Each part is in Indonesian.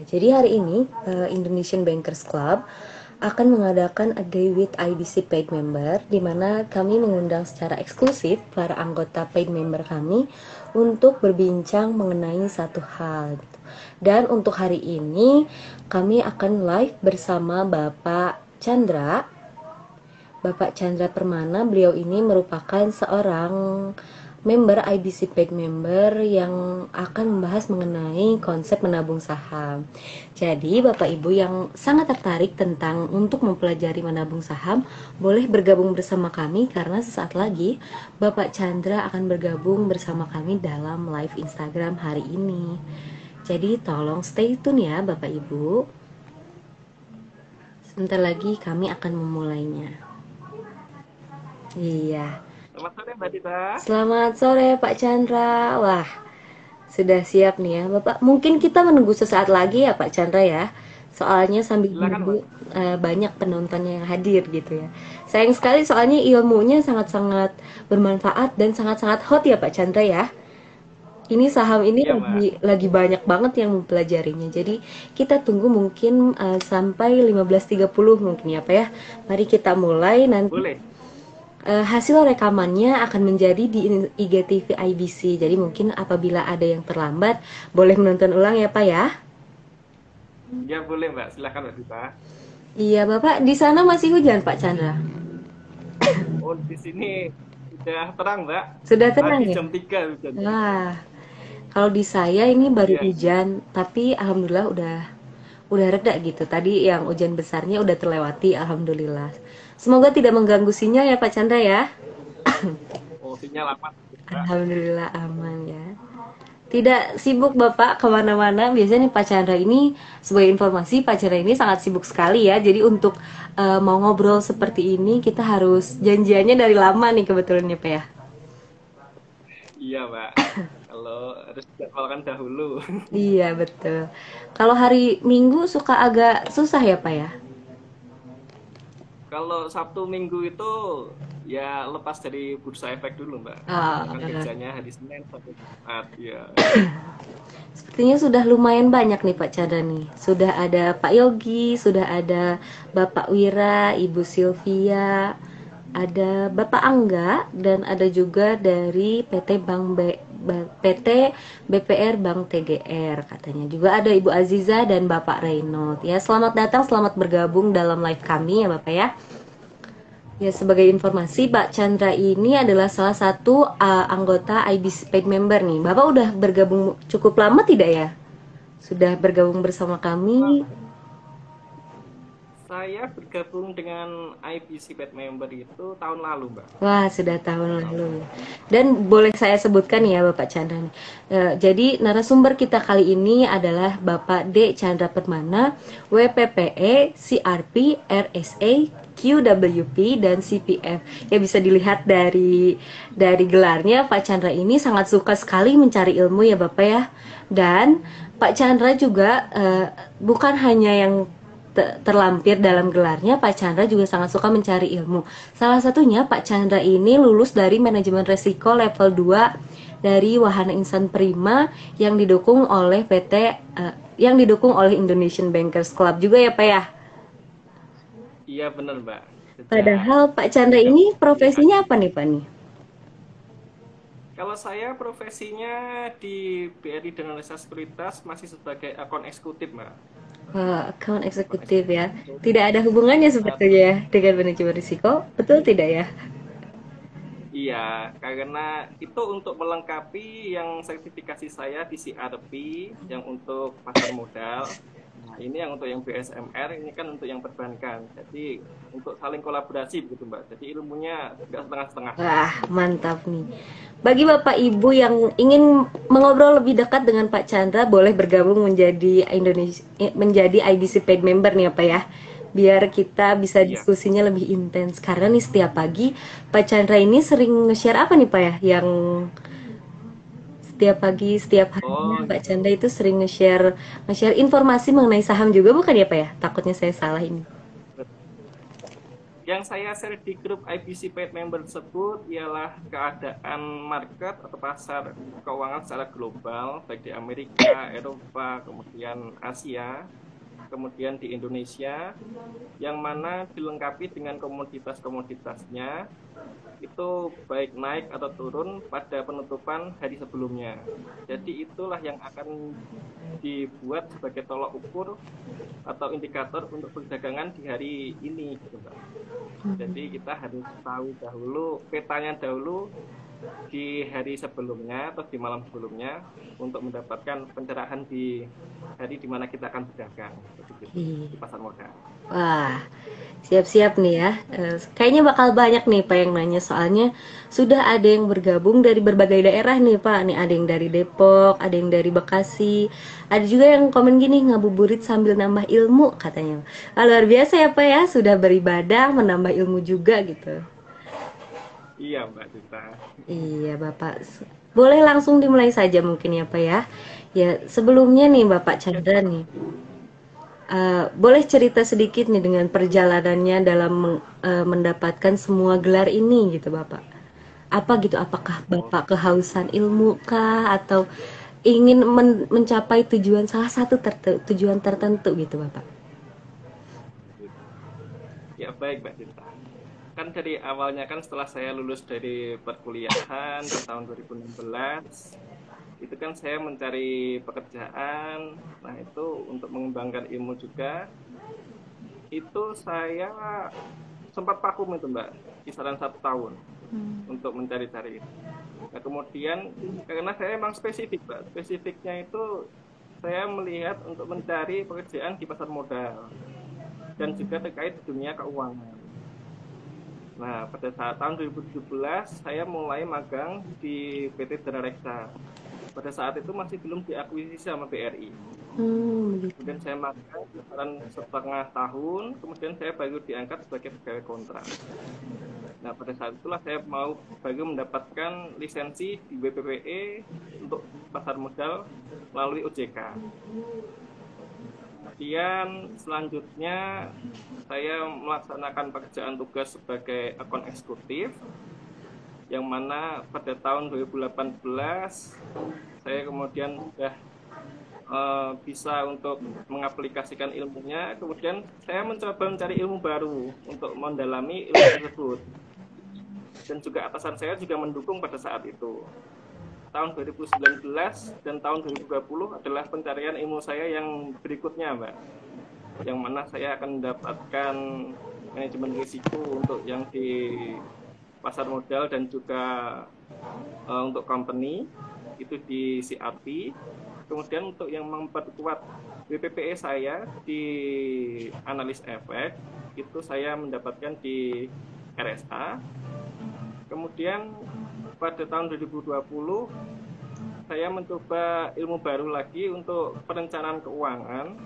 Jadi hari ini Indonesian Bankers Club akan mengadakan a day with IBC paid member, di mana kami mengundang secara eksklusif para anggota paid member kami untuk berbincang mengenai satu hal. Gitu. Dan untuk hari ini kami akan live bersama Bapak Chandra. Bapak Chandra Permana, beliau ini merupakan seorang member IBC Paid Member yang akan membahas mengenai konsep menabung saham. Jadi Bapak Ibu yang sangat tertarik tentang untuk mempelajari menabung saham, boleh bergabung bersama kami karena sesaat lagi Bapak Chandra akan bergabung bersama kami dalam live Instagram hari ini. Jadi tolong stay tune ya Bapak Ibu. Sebentar lagi kami akan memulainya. Iya. Selamat sore Mbak Tita. Selamat sore Pak Chandra. Wah, sudah siap nih ya Bapak. Mungkin kita menunggu sesaat lagi ya Pak Chandra ya. Soalnya sambil Silakan menunggu Mbak. banyak penontonnya yang hadir gitu ya. Sayang sekali soalnya ilmunya sangat-sangat bermanfaat dan sangat-sangat hot ya Pak Chandra ya. Ini saham ini Iya lagi Mbak. lagi banyak banget yang mempelajarinya. Jadi kita tunggu mungkin sampai 15.30 mungkin ya Pak ya. Mari kita mulai nanti. Boleh. Hasil rekamannya akan menjadi di IGTV IBC. Jadi mungkin apabila ada yang terlambat, boleh menonton ulang ya Pak ya. Ya boleh Mbak. Silakan Mbak Tita. Iya Bapak, di sana masih hujan Pak Chandra? Oh di sini udah terang Mbak. Sudah tenang Tadi ya? jam 3 hujannya. Wah, kalau di saya ini baru Iya. hujan, tapi alhamdulillah udah reda gitu. Tadi yang hujan besarnya udah terlewati, alhamdulillah. Semoga tidak mengganggu sinyal ya Pak Chandra ya. Oh sinyal aman Mbak. Alhamdulillah aman ya. Tidak sibuk Bapak kemana-mana. Biasanya nih Pak Chandra ini, sebagai informasi, Pak Chandra ini sangat sibuk sekali ya. Jadi untuk mau ngobrol seperti ini, kita harus janjiannya dari lama nih kebetulan ya Pak ya. Iya Mbak. Kalau harus dijadwalkan dahulu. Iya betul. Kalau hari Minggu suka agak susah ya Pak ya. Kalau Sabtu Minggu itu ya lepas dari bursa efek dulu Mbak. Saya kan Ah, kerjanya hari Senin sampai Jumat. Ya. sepertinya sudah lumayan banyak nih Pak Chandra nih. Sudah ada Pak Yogi, sudah ada Bapak Wira, Ibu Sylvia, ada Bapak Angga, dan ada juga dari PT BPR Bank TGR katanya. Juga ada Ibu Aziza dan Bapak Reynold. Ya, selamat datang, selamat bergabung dalam live kami ya Bapak ya. Ya, sebagai informasi, Pak Chandra ini adalah salah satu anggota IBC Paid Member nih. Bapak udah bergabung cukup lama tidak ya? Sudah bergabung bersama kami. Saya bergabung dengan IBC Pet Member itu tahun lalu Mbak. Wah, sudah tahun Tahun lalu. lalu. Dan boleh saya sebutkan ya Bapak Chandra. Jadi narasumber kita kali ini adalah Bapak D. Chandra Permana, WPPE, CRP, RSA, QWP, dan CPF. Ya bisa dilihat dari gelarnya, Pak Chandra ini sangat suka sekali mencari ilmu ya Bapak ya. Dan Pak Chandra juga bukan hanya yang terlampir dalam gelarnya, Pak Chandra juga sangat suka mencari ilmu. Salah satunya Pak Chandra ini lulus dari manajemen resiko level 2 dari Wahana Insan Prima yang didukung oleh yang didukung oleh Indonesian Bankers Club juga ya Pak ya. Iya benar Mbak. Sejak Padahal Pak Chandra ini bergabung di profesinya apa IBC. nih Pak nih? Kalau saya profesinya di BRI Dana Sekuritas masih sebagai akun eksekutif Mbak. Wah, account Akun eksekutif ya. eksekutif itu. Tidak ada hubungannya eh, sepertinya ya dengan manajemen risiko, betul tidak ya? iya, karena itu untuk melengkapi yang sertifikasi saya di CRP yang untuk pasar modal. Nah, ini yang untuk yang BSMR, ini kan untuk yang perbankan. Jadi untuk saling kolaborasi begitu Mbak. Jadi ilmunya nggak setengah-setengah. Wah, mantap nih. Bagi Bapak Ibu yang ingin mengobrol lebih dekat dengan Pak Chandra, boleh bergabung menjadi IBC Paid Member nih Pak ya. Biar kita bisa Iya. diskusinya lebih intens. Karena nih setiap pagi Pak Chandra ini sering nge-share apa nih Pak ya? Yang setiap pagi, setiap harinya Oh Pak gitu. Chandra itu sering nge-share informasi mengenai saham juga bukan ya Pak ya? Takutnya saya salah ini. Yang saya share di grup IBC Paid Member tersebut ialah keadaan market atau pasar keuangan secara global, baik di Amerika, Eropa, kemudian Asia, kemudian di Indonesia, yang mana dilengkapi dengan komoditas-komoditasnya, itu baik naik atau turun pada penutupan hari sebelumnya. Jadi itulah yang akan dibuat sebagai tolak ukur atau indikator untuk perdagangan di hari ini, gitu, Mbak. Jadi kita harus tahu dahulu petanya dahulu di hari sebelumnya atau di malam sebelumnya untuk mendapatkan pencerahan di hari di mana kita akan berdagang, begitu, di pasar modal. Wah, siap-siap nih ya. Kayaknya bakal banyak nih Pak yang nanya, soalnya sudah ada yang bergabung dari berbagai daerah nih Pak. Nih ada yang dari Depok, ada yang dari Bekasi, ada juga yang komen gini, ngabuburit sambil nambah ilmu katanya. Luar biasa ya Pak ya, sudah beribadah menambah ilmu juga gitu. Iya, Mbak Dita. Iya Bapak, boleh langsung dimulai saja mungkin ya Pak ya. Ya sebelumnya nih Bapak Ya, Chandra nih, boleh cerita sedikit nih dengan perjalanannya dalam mendapatkan semua gelar ini gitu Bapak. Apa gitu, apakah oh, Bapak kehausan ilmu kah atau ingin mencapai tujuan salah satu tujuan tertentu gitu Bapak? gitu. Ya, baik, Mbak Dita. Kan dari awalnya kan setelah saya lulus dari perkuliahan di tahun 2016, itu kan saya mencari pekerjaan. Nah, itu untuk mengembangkan ilmu juga. Itu saya sempat vakum itu, Mbak, kisaran 1 tahun untuk mencari-cari itu. Nah, kemudian karena saya emang spesifik, Mbak. Spesifiknya itu saya melihat untuk mencari pekerjaan di pasar modal dan juga terkait dunia keuangan. Nah, pada saat tahun 2017 saya mulai magang di PT Dana Reksa. Pada saat itu masih belum diakuisisi sama BRI. Begitu. Kemudian saya magang kisaran setengah tahun, kemudian saya baru diangkat sebagai pegawai kontrak. Nah, pada saat itulah saya baru mendapatkan lisensi di BPPE untuk pasar modal melalui OJK. Kemudian selanjutnya saya melaksanakan pekerjaan tugas sebagai akun eksekutif, yang mana pada tahun 2018 saya kemudian sudah bisa untuk mengaplikasikan ilmunya. Kemudian saya mencoba mencari ilmu baru untuk mendalami ilmu tersebut, dan juga atasan saya juga mendukung pada saat itu. Tahun 2019 dan tahun 2020 adalah pencarian ilmu saya yang berikutnya, Mbak, yang mana saya akan mendapatkan manajemen risiko untuk yang di pasar modal dan juga untuk company itu di CRP. Kemudian untuk yang memperkuat BPPE saya di analis efek itu saya mendapatkan di RSA. Kemudian pada tahun 2020 saya mencoba ilmu baru lagi untuk perencanaan keuangan,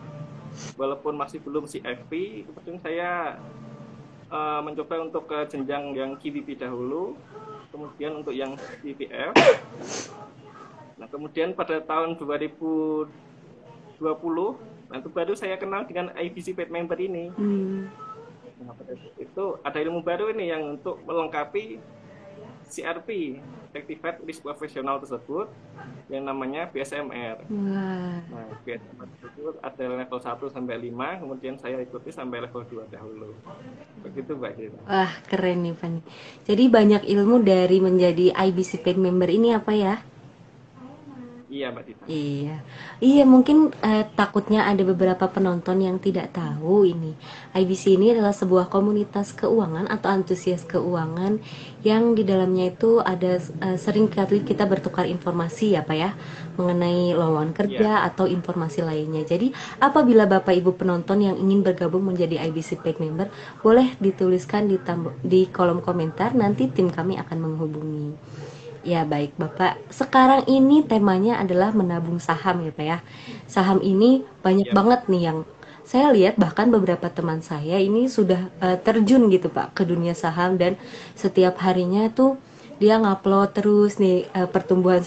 walaupun masih belum CFP. Kemudian saya mencoba untuk ke jenjang yang KVP dahulu, kemudian untuk yang CPF. Nah, kemudian pada tahun 2020, nah itu baru saya kenal dengan IBC Paid Member ini. Nah, pada itu ada ilmu baru ini yang untuk melengkapi CRP, Certified Risk Professional tersebut, yang namanya BSMR. Nah, BSMR tersebut ada level 1 sampai 5, kemudian saya ikuti sampai level 2 dahulu. Begitu, Mbak Dita. Wah, keren nih Pak. Jadi banyak ilmu dari menjadi IBC Paid Member ini apa ya? Iya, Mbak Dita. Iya, iya mungkin takutnya ada beberapa penonton yang tidak tahu ini. IBC ini adalah sebuah komunitas keuangan atau antusias keuangan yang di dalamnya itu ada sering kali kita bertukar informasi ya Pak ya, mengenai lowongan kerja Iya. atau informasi lainnya. Jadi apabila Bapak Ibu penonton yang ingin bergabung menjadi IBC Paid Member, boleh dituliskan di kolom komentar, nanti tim kami akan menghubungi. Ya baik Bapak, sekarang ini temanya adalah menabung saham ya Pak ya. Saham ini banyak Iya, banget nih yang saya lihat, bahkan beberapa teman saya ini sudah terjun gitu Pak ke dunia saham, dan setiap harinya tuh dia ngupload terus nih pertumbuhan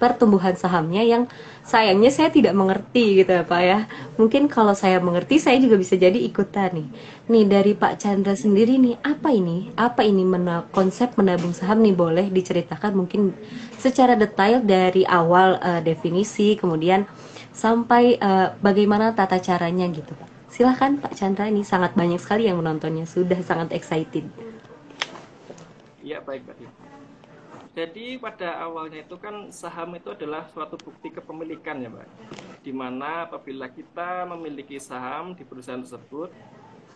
pertumbuhan sahamnya yang sayangnya saya tidak mengerti gitu ya Pak ya. Mungkin kalau saya mengerti saya juga bisa jadi ikutan nih. Nih dari Pak Chandra sendiri nih, apa ini? Apa ini konsep menabung saham nih, boleh diceritakan mungkin secara detail dari awal definisi kemudian sampai bagaimana tata caranya gitu Pak. Silahkan Pak Chandra, ini sangat banyak sekali yang menontonnya, sudah sangat excited. Iya, baik Mbak. Jadi pada awalnya itu kan saham itu adalah suatu bukti kepemilikan ya Mbak. Di mana apabila kita memiliki saham di perusahaan tersebut,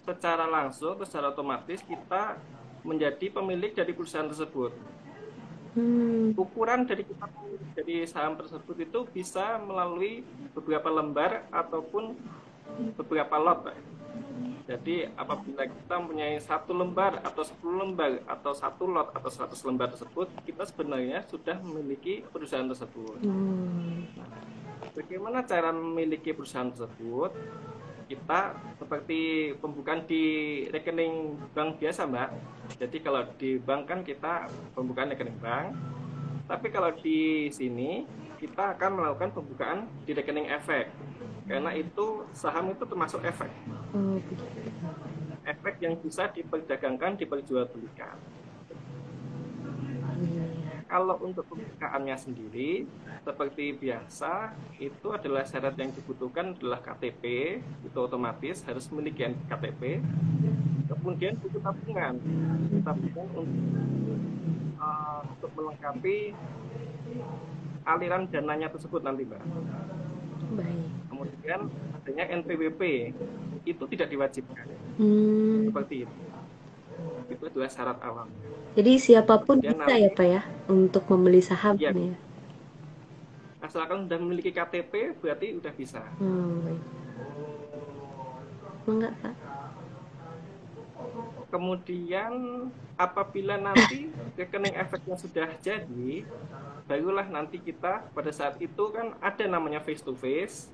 secara langsung, secara otomatis kita menjadi pemilik dari perusahaan tersebut. Ukuran dari kita dari saham tersebut itu bisa melalui beberapa lembar ataupun beberapa lot Mbak. Jadi apabila kita mempunyai 1 lembar atau 10 lembar atau 1 lot atau 100 lembar tersebut, kita sebenarnya sudah memiliki perusahaan tersebut. Nah, bagaimana cara memiliki perusahaan tersebut? Kita seperti pembukaan di rekening bank biasa Mbak. Jadi kalau di bank kan kita pembukaan rekening bank, tapi kalau di sini kita akan melakukan pembukaan di rekening efek. Karena itu saham itu termasuk efek. Efek yang bisa diperdagangkan, diperjualbelikan. Kalau untuk pembukaannya sendiri, seperti biasa, itu adalah syarat yang dibutuhkan adalah KTP, itu otomatis harus memiliki KTP. Kemudian buku tabungan untuk melengkapi aliran dananya tersebut nanti Mbak. Baik. Kemudian adanya NPWP itu tidak diwajibkan. Seperti itu. Itu adalah syarat awal. Jadi siapapun kemudian bisa ya Pak ya untuk membeli saham ya, ya. Asalkan sudah memiliki KTP berarti sudah bisa. Baik. Enggak Pak. Kemudian apabila nanti rekening efeknya sudah jadi, barulah nanti kita pada saat itu kan ada namanya face to face,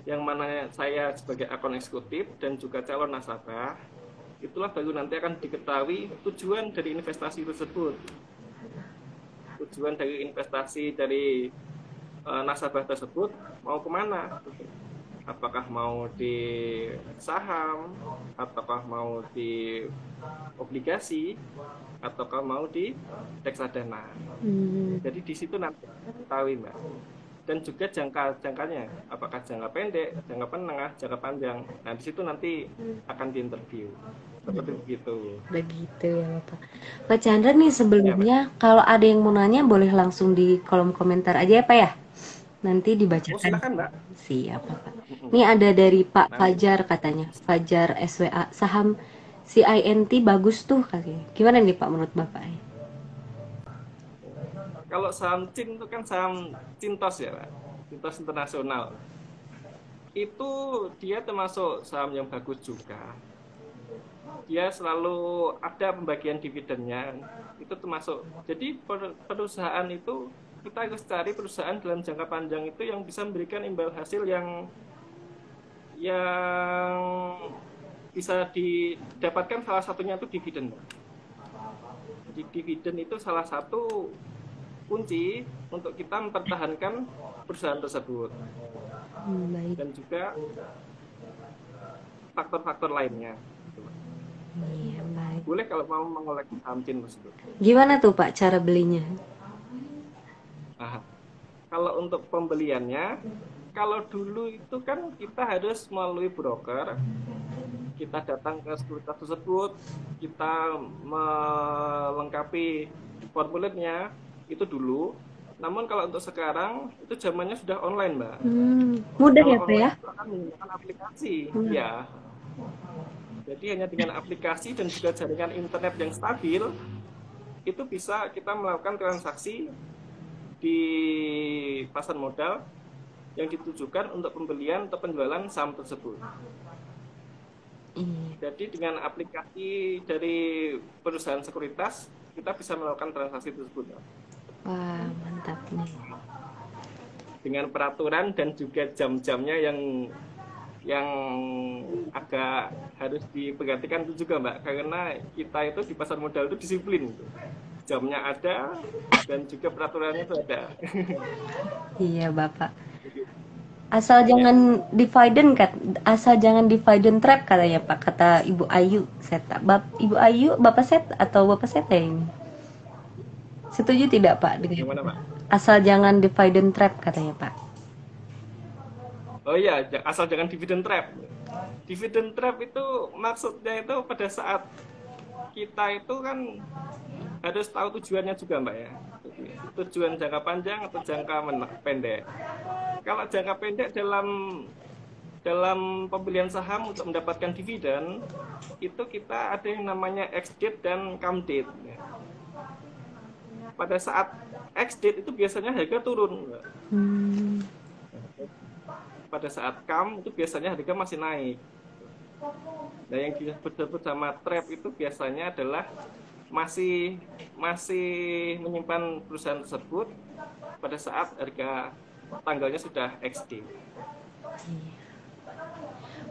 yang mana saya sebagai akun eksekutif dan juga calon nasabah, itulah baru nanti akan diketahui tujuan dari investasi tersebut. Tujuan dari investasi dari nasabah tersebut mau kemana? Apakah mau di saham, ataukah mau di obligasi, ataukah mau di reksadana. Jadi di situ nanti ketahui Mbak. Dan juga jangkanya, apakah jangka pendek, jangka menengah, jangka panjang. Nah di situ nanti akan diinterview. Seperti begitu. Begitu ya Bapak. Pak Chandra nih sebelumnya, kalau ada yang mau nanya boleh langsung di kolom komentar aja ya Pak ya. Nanti dibacakan. Silakan Mbak. Siap Pak. Ini ada dari Pak Fajar katanya. Fajar SWA, saham CINT bagus tuh katanya. Gimana nih Pak menurut Bapak? Kalau saham CIN itu kan saham Cintos ya Pak. Cintos Internasional. Itu dia termasuk saham yang bagus juga. Dia selalu ada pembagian dividennya. Itu termasuk. Jadi perusahaan itu kita harus cari perusahaan dalam jangka panjang itu yang bisa memberikan imbal hasil yang bisa didapatkan, salah satunya itu dividen. Jadi dividen itu salah satu kunci untuk kita mempertahankan perusahaan tersebut. Baik. Dan juga faktor-faktor lainnya. Iya, baik. Boleh kalau mau mengoleksi saham CIN tersebut. Gimana tuh Pak cara belinya? Kalau untuk pembeliannya, kalau dulu itu kan kita harus melalui broker, kita datang ke sekuritas tersebut, kita melengkapi formulirnya, itu dulu. Namun kalau untuk sekarang, itu zamannya sudah online Mbak. Mudah ya Pak ya? Itu akan menggunakan aplikasi, ya. Jadi hanya dengan aplikasi dan juga jaringan internet yang stabil, itu bisa kita melakukan transaksi di pasar modal yang ditujukan untuk pembelian atau penjualan saham tersebut. Jadi dengan aplikasi dari perusahaan sekuritas kita bisa melakukan transaksi tersebut. Wah, mantap nih. Dengan peraturan dan juga jam-jamnya yang agak harus diperhatikan itu juga Mbak, karena kita itu di pasar modal itu disiplin. jamnya ada, dan juga peraturannya itu ada. Iya, Bapak. Jadi, Asal ya. jangan asal jangan dividen trap katanya Pak, kata Ibu Ayu Seta. Ibu Ayu, Bapak Set atau Bapak Seta ini? Setuju tidak Pak dengan Yang mana, itu? Pak? Asal jangan dividen trap katanya Pak. Oh iya, asal jangan dividend trap. Dividend trap itu maksudnya itu pada saat kita itu kan harus tahu tujuannya juga, Mbak ya. Jadi, tujuan jangka panjang atau jangka pendek. Kalau jangka pendek dalam dalam pembelian saham untuk mendapatkan dividen, itu kita ada yang namanya ex date dan come date. Pada saat ex date itu biasanya harga turun, Mbak. Hmm, Pada saat come itu biasanya harga masih naik. Nah, yang disebut sama trap itu biasanya adalah masih masih menyimpan perusahaan tersebut pada saat harga tanggalnya sudah XD.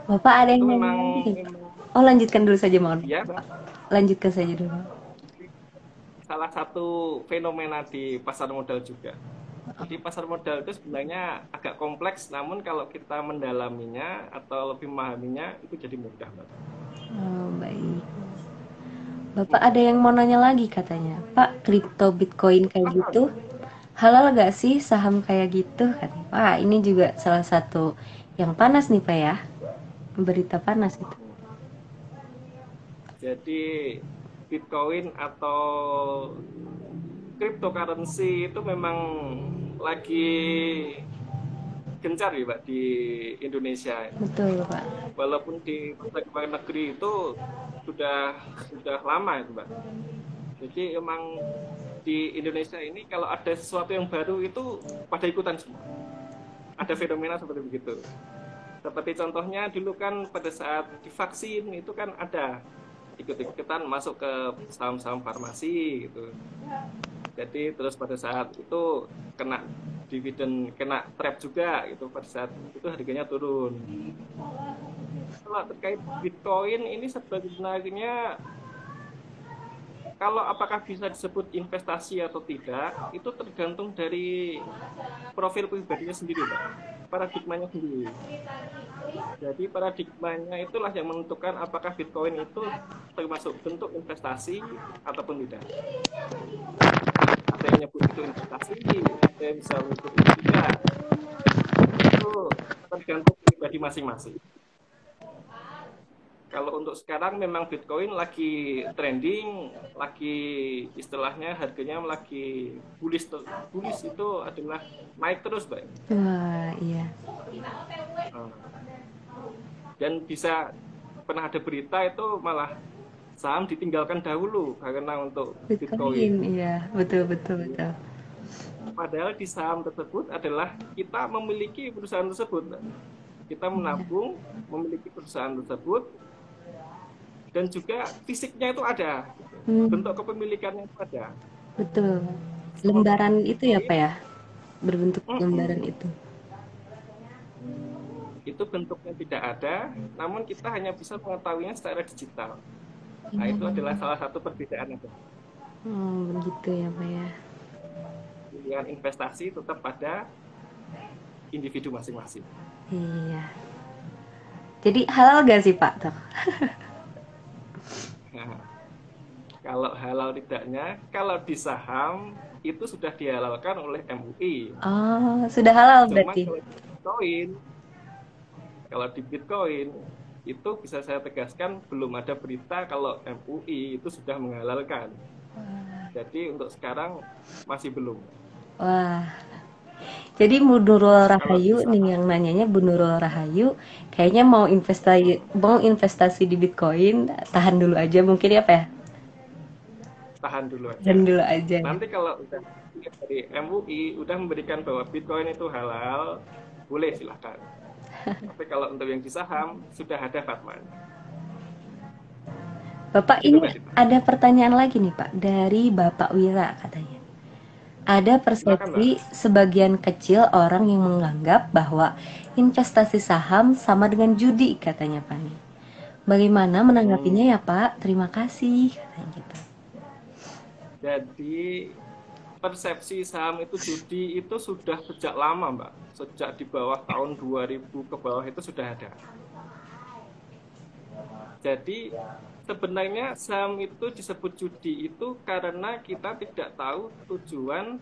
Bapak ada Itu yang nanya memang, lagi nih, Pak? Oh, lanjutkan dulu saja, mohon. ya, Pak. Lanjutkan saja dulu. salah satu fenomena di pasar modal juga. Jadi pasar modal itu sebenarnya agak kompleks, namun kalau kita mendalaminya atau lebih memahaminya itu jadi mudah. Oh, baik. Bapak ada yang mau nanya lagi katanya. Pak, kripto Bitcoin kayak gitu, halal gak sih saham kayak gitu? Katanya. Wah, ini juga salah satu yang panas nih Pak ya. Berita panas itu. Jadi Bitcoin atau cryptocurrency itu memang lagi gencar ya Pak di Indonesia. Betul Pak. Walaupun di luar negeri itu sudah sudah lama itu Pak. Jadi emang di Indonesia ini kalau ada sesuatu yang baru itu pada ikutan semua. Ada fenomena seperti begitu. Seperti contohnya dulu kan pada saat divaksin itu kan ada ikut-ikutan masuk ke saham-saham farmasi gitu. Jadi terus pada saat itu kena dividen, kena trap juga gitu, pada saat itu harganya turun. Kalau terkait Bitcoin ini sebenarnya kalau apakah bisa disebut investasi atau tidak itu tergantung dari profil pribadinya sendiri, Pak. Paradigmanya sendiri. Jadi paradigmanya itulah yang menentukan apakah Bitcoin itu termasuk bentuk investasi ataupun tidak. Ada yang menyebut itu investasi, ada yang bisa menyebut itu tidak. Itu tergantung pribadi masing-masing. Kalau untuk sekarang memang Bitcoin lagi trending, lagi istilahnya harganya lagi bullish. Bullish itu adalah naik terus, Pak. Wah, iya. Dan bisa pernah ada berita itu malah saham ditinggalkan dahulu karena untuk Bitcoin, Bitcoin. iya. Betul, betul, betul. Padahal di saham tersebut adalah kita memiliki perusahaan tersebut. Kita menabung, memiliki perusahaan tersebut, dan juga fisiknya itu ada. Hmm, Bentuk kepemilikannya itu ada. betul. Sementara Lembaran itu ya Pak Bitcoin, ya? Berbentuk lembaran itu. itu bentuknya tidak ada, namun kita hanya bisa mengetahuinya secara digital. Nah, itu adalah salah satu perbedaan. Oh, begitu ya Pak ya. Pilihan investasi tetap pada individu masing-masing. Iya. Jadi halal gak sih Pak tuh? Nah, kalau halal tidaknya, kalau di saham itu sudah dihalalkan oleh MUI. Oh, sudah halal Cuma berarti. kalau di Bitcoin itu bisa saya tegaskan belum ada berita kalau MUI itu sudah menghalalkan. Jadi untuk sekarang masih belum. Wah. Jadi Bu Nurul Kalau di Rahayu nih saham, yang nanyanya, Bu Nurul Rahayu kayaknya mau investasi di Bitcoin, tahan dulu aja mungkin ya Pak ya. tahan dulu Tahan aja. dulu aja ya. Nanti kalau udah dari MUI udah memberikan bahwa Bitcoin itu halal, boleh silahkan. Tapi kalau untuk yang di saham sudah ada fatwanya. Bapak Gitu ini Mbak Dita. ada pertanyaan lagi nih Pak dari Bapak Wira katanya. Ada Silakan Mbak. persepsi sebagian kecil orang yang menganggap bahwa investasi saham sama dengan judi katanya Pak nih. Bagaimana menanggapinya Hmm, ya Pak? Terima kasih katanya gitu. Jadi persepsi saham itu judi itu sudah sejak lama, Mbak. Sejak di bawah tahun 2000 ke bawah itu sudah ada. Jadi sebenarnya saham itu disebut judi itu karena kita tidak tahu tujuan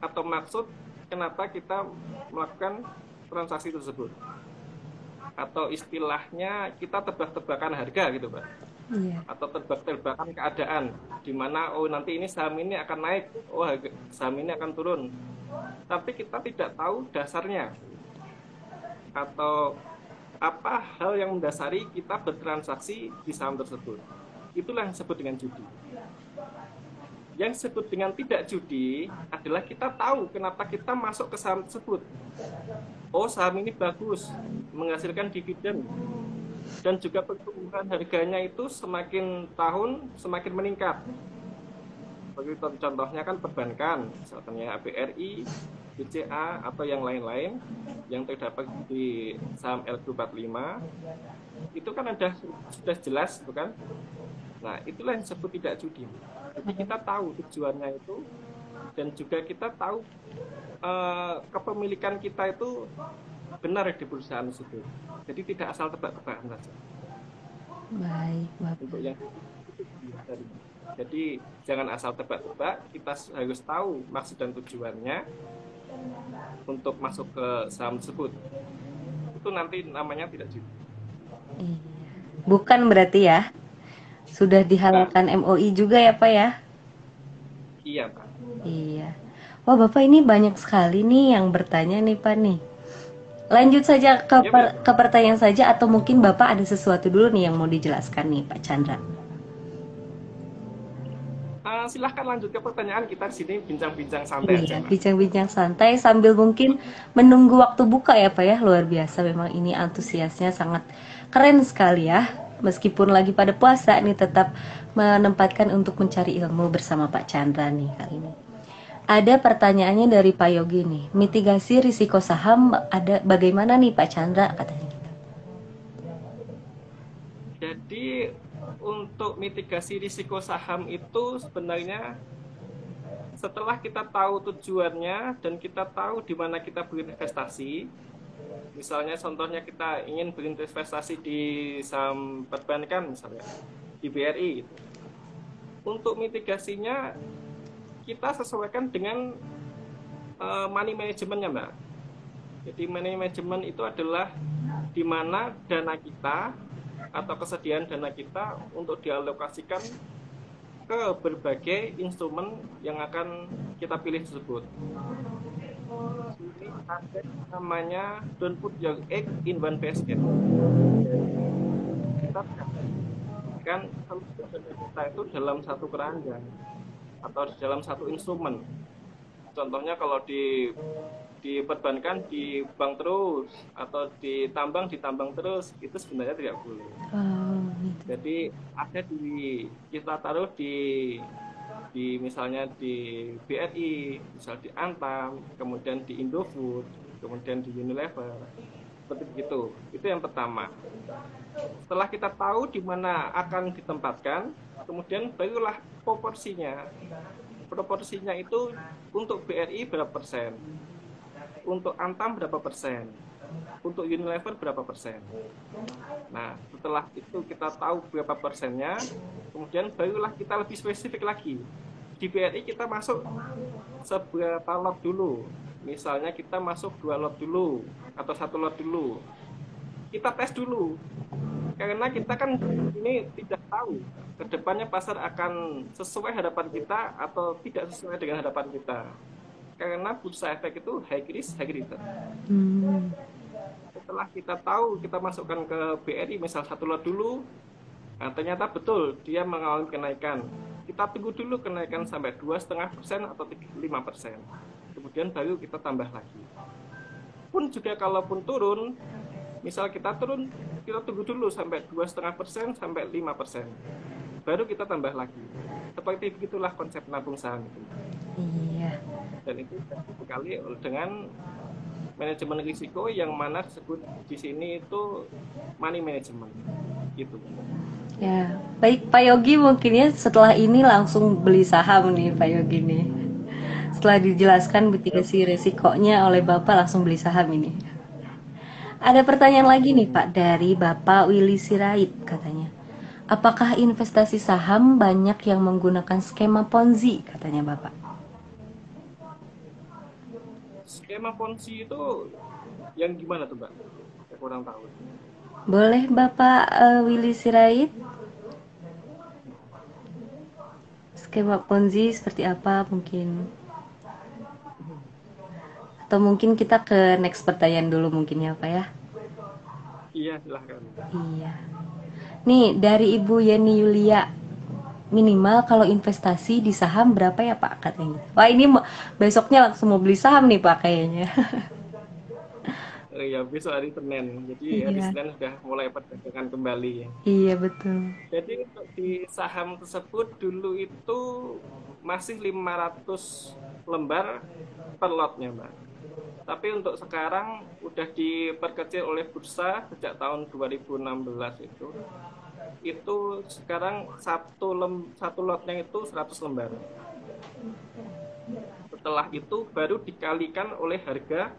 atau maksud kenapa kita melakukan transaksi tersebut. Atau istilahnya kita tebak-tebakan harga gitu, Mbak. Iya. Atau tebak-tebakan keadaan di mana oh nanti ini saham ini akan naik, oh saham ini akan turun. Tapi kita tidak tahu dasarnya atau apa hal yang mendasari kita bertransaksi di saham tersebut. Itulah yang disebut dengan judi. Yang disebut dengan tidak judi adalah kita tahu kenapa kita masuk ke saham tersebut. Oh, saham ini bagus, menghasilkan dividen, dan juga pertumbuhan harganya itu semakin tahun semakin meningkat. Begitu contohnya kan perbankan, misalnya BRI, BCA, atau yang lain-lain yang terdapat di saham L245, itu kan sudah jelas, bukan? Nah, itulah yang disebut tidak judi. Jadi kita tahu tujuannya itu, dan juga kita tahu kepemilikan kita itu benar di perusahaan tersebut. Jadi tidak asal tebak-tebakan saja. Baik, Bapak. Untuk yang jadi jangan asal tebak-tebak, kita harus tahu maksud dan tujuannya untuk masuk ke saham tersebut. Itu nanti namanya tidak judi. Iya. Bukan berarti ya? Sudah dihalalkan MOI juga ya, Pak ya? Iya, Pak. Iya. Wah, Bapak ini banyak sekali nih yang bertanya nih, Pak nih. Lanjut saja ke pertanyaan saja, atau mungkin Bapak ada sesuatu dulu nih yang mau dijelaskan nih, Pak Chandra. Silahkan lanjut ke pertanyaan, kita di sini bincang-bincang santai aja. Bincang-bincang santai sambil mungkin menunggu waktu buka ya, Pak ya. Luar biasa memang ini antusiasnya sangat keren sekali ya. Meskipun lagi pada puasa nih tetap menempatkan untuk mencari ilmu bersama Pak Chandra nih kali ini. Ada pertanyaannya dari Pak Yogi nih, mitigasi risiko saham ada bagaimana nih Pak Chandra katanya gitu. Jadi untuk mitigasi risiko saham itu sebenarnya setelah kita tahu tujuannya dan kita tahu di mana kita berinvestasi, misalnya contohnya kita ingin berinvestasi di saham perbankan misalnya, di BRI gitu. Untuk mitigasinya kita sesuaikan dengan money manajemennya, Mbak. Jadi money management itu adalah di mana dana kita atau kesediaan dana kita untuk dialokasikan ke berbagai instrumen yang akan kita pilih tersebut. Ini ada namanya don't put your egg in one basket. Kita kan kita itu dalam satu keranjang atau dalam satu instrumen. Contohnya kalau di perbankan di bank terus atau ditambang terus, itu sebenarnya tidak boleh. Jadi ada kita taruh di misalnya di BRI, misal di Antam, kemudian di Indofood, kemudian di Unilever, seperti itu. Itu yang pertama. Setelah kita tahu di mana akan ditempatkan, kemudian barulah proporsinya. Proporsinya itu untuk BRI berapa persen, untuk Antam berapa persen, untuk Unilever berapa persen. Nah, setelah itu kita tahu berapa persennya, kemudian barulah kita lebih spesifik lagi. Di BRI kita masuk seberapa lot dulu. Misalnya kita masuk 2 lot dulu atau 1 lot dulu. Kita tes dulu. Karena kita kan ini tidak tahu ke depannya pasar akan sesuai harapan kita atau tidak sesuai dengan harapan kita. Karena bursa efek itu high risk, high return. Setelah kita tahu, kita masukkan ke BRI misal 1 lot dulu, nah, ternyata betul dia mengalami kenaikan. Kita tunggu dulu kenaikan sampai 2,5% atau 5%. Kemudian baru kita tambah lagi. Pun juga kalaupun turun, misal kita turun, kita tunggu dulu sampai 2,5% sampai 5%. Baru kita tambah lagi. Seperti begitulah konsep nabung saham itu. Iya. Dan itu sekali dengan manajemen risiko yang mana disebut di sini itu money management gitu. Ya, baik Pak Yogi mungkin ya setelah ini langsung beli saham nih Pak Yogi nih. Setelah dijelaskan mitigasi resikonya oleh Bapak langsung beli saham ini. Ada pertanyaan lagi nih Pak dari Bapak Willy Sirait katanya. Apakah investasi saham banyak yang menggunakan skema Ponzi katanya Bapak? Skema Ponzi itu yang gimana tuh, Mbak? Saya kurang tahu. Boleh Bapak Willy Sirait? Skema Ponzi seperti apa mungkin? Atau mungkin kita ke next pertanyaan dulu mungkin ya Pak ya? Iya, silahkan. Iya. Nih dari Ibu Yeni Yulia, minimal kalau investasi di saham berapa ya Pak katanya? Wah ini besoknya langsung mau beli saham nih Pak kayaknya. Ya, besok hari Senin. Jadi hari Iya, Senin sudah mulai perdagangan kembali. iya betul. Jadi untuk di saham tersebut dulu itu masih 500 lembar per lotnya, Mbak. Tapi untuk sekarang udah diperkecil oleh bursa sejak tahun 2016 itu. Itu sekarang satu lotnya itu 100 lembar. Setelah itu baru dikalikan oleh harga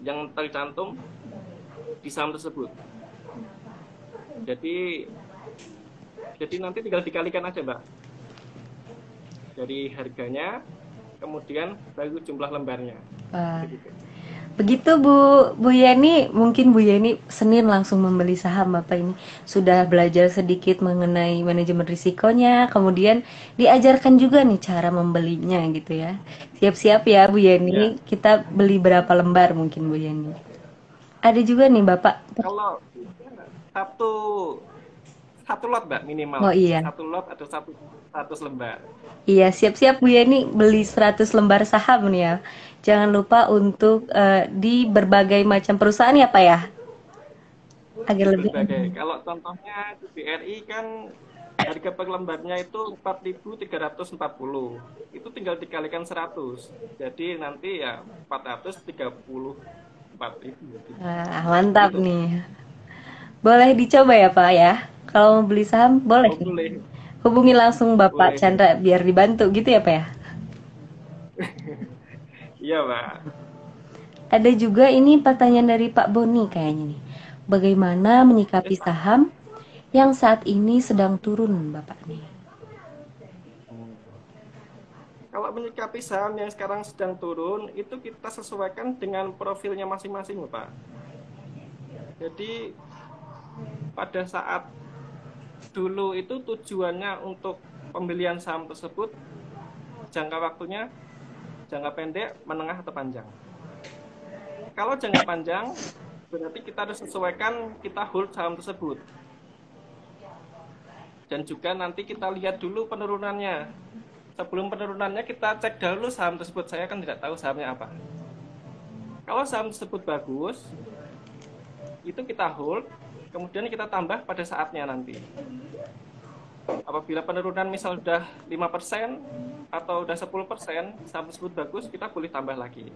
yang tercantum di saham tersebut. Jadi nanti tinggal dikalikan aja, Mbak. Dari harganya, kemudian baru jumlah lembarnya. Wah, Begitu. begitu Bu Yeni, mungkin Bu Yeni Senin langsung membeli saham Bapak ini. Sudah belajar sedikit mengenai manajemen risikonya, kemudian diajarkan juga nih cara membelinya gitu ya. Siap-siap ya Bu Ya, Yeni, kita beli berapa lembar mungkin Bu Yeni. Ada juga nih Bapak. kalau satu satu lot, Mbak, minimal Oh iya, satu lot atau 100 lembar. iya siap-siap Bu Yeni beli 100 lembar saham nih ya. Jangan lupa untuk di berbagai macam perusahaan ya Pak ya, agar Di lebih berbagai. aman. Kalau contohnya di BRI kan harga per lembarnya itu 4.340. Itu tinggal dikalikan 100. Jadi nanti ya 434.000 gitu. Wah, mantap Gitu. nih. Boleh dicoba ya Pak ya. Kalau mau beli saham boleh Oh, nih. boleh. Hubungi langsung Bapak Boleh. Chandra biar dibantu gitu ya Pak ya. Iya, Pak. Ada juga ini pertanyaan dari Pak Boni kayaknya nih. Bagaimana menyikapi Pak. saham yang saat ini sedang turun Bapak nih? Kalau menyikapi saham yang sekarang sedang turun, itu kita sesuaikan dengan profilnya masing-masing, Pak. Jadi pada saat dulu itu tujuannya untuk pembelian saham tersebut, jangka waktunya jangka pendek, menengah, atau panjang. Kalau jangka panjang, berarti kita harus sesuaikan kita hold saham tersebut. Dan juga nanti kita lihat dulu penurunannya. Sebelum penurunannya kita cek dulu saham tersebut. Saya kan tidak tahu sahamnya apa. Kalau saham tersebut bagus, itu kita hold, kemudian kita tambah pada saatnya nanti. Apabila penurunan misal sudah 5% atau sudah 10%, saham tersebut bagus, kita boleh tambah lagi.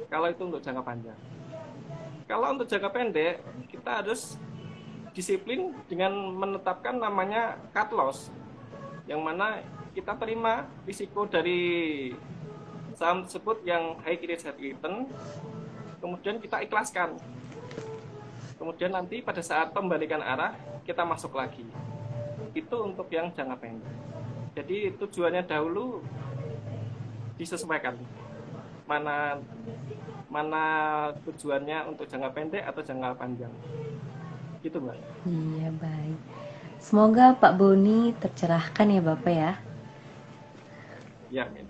Kalau itu untuk jangka panjang. Kalau untuk jangka pendek, kita harus disiplin dengan menetapkan namanya cut loss, yang mana kita terima risiko dari saham tersebut yang high credit return, kemudian kita ikhlaskan. Kemudian nanti pada saat pembalikan arah, kita masuk lagi. Itu untuk yang jangka pendek. Jadi tujuannya dahulu disesuaikan. Mana tujuannya untuk jangka pendek atau jangka panjang. Gitu, Mbak. Iya baik. Semoga Pak Boni tercerahkan ya Bapak ya. Ya, Min.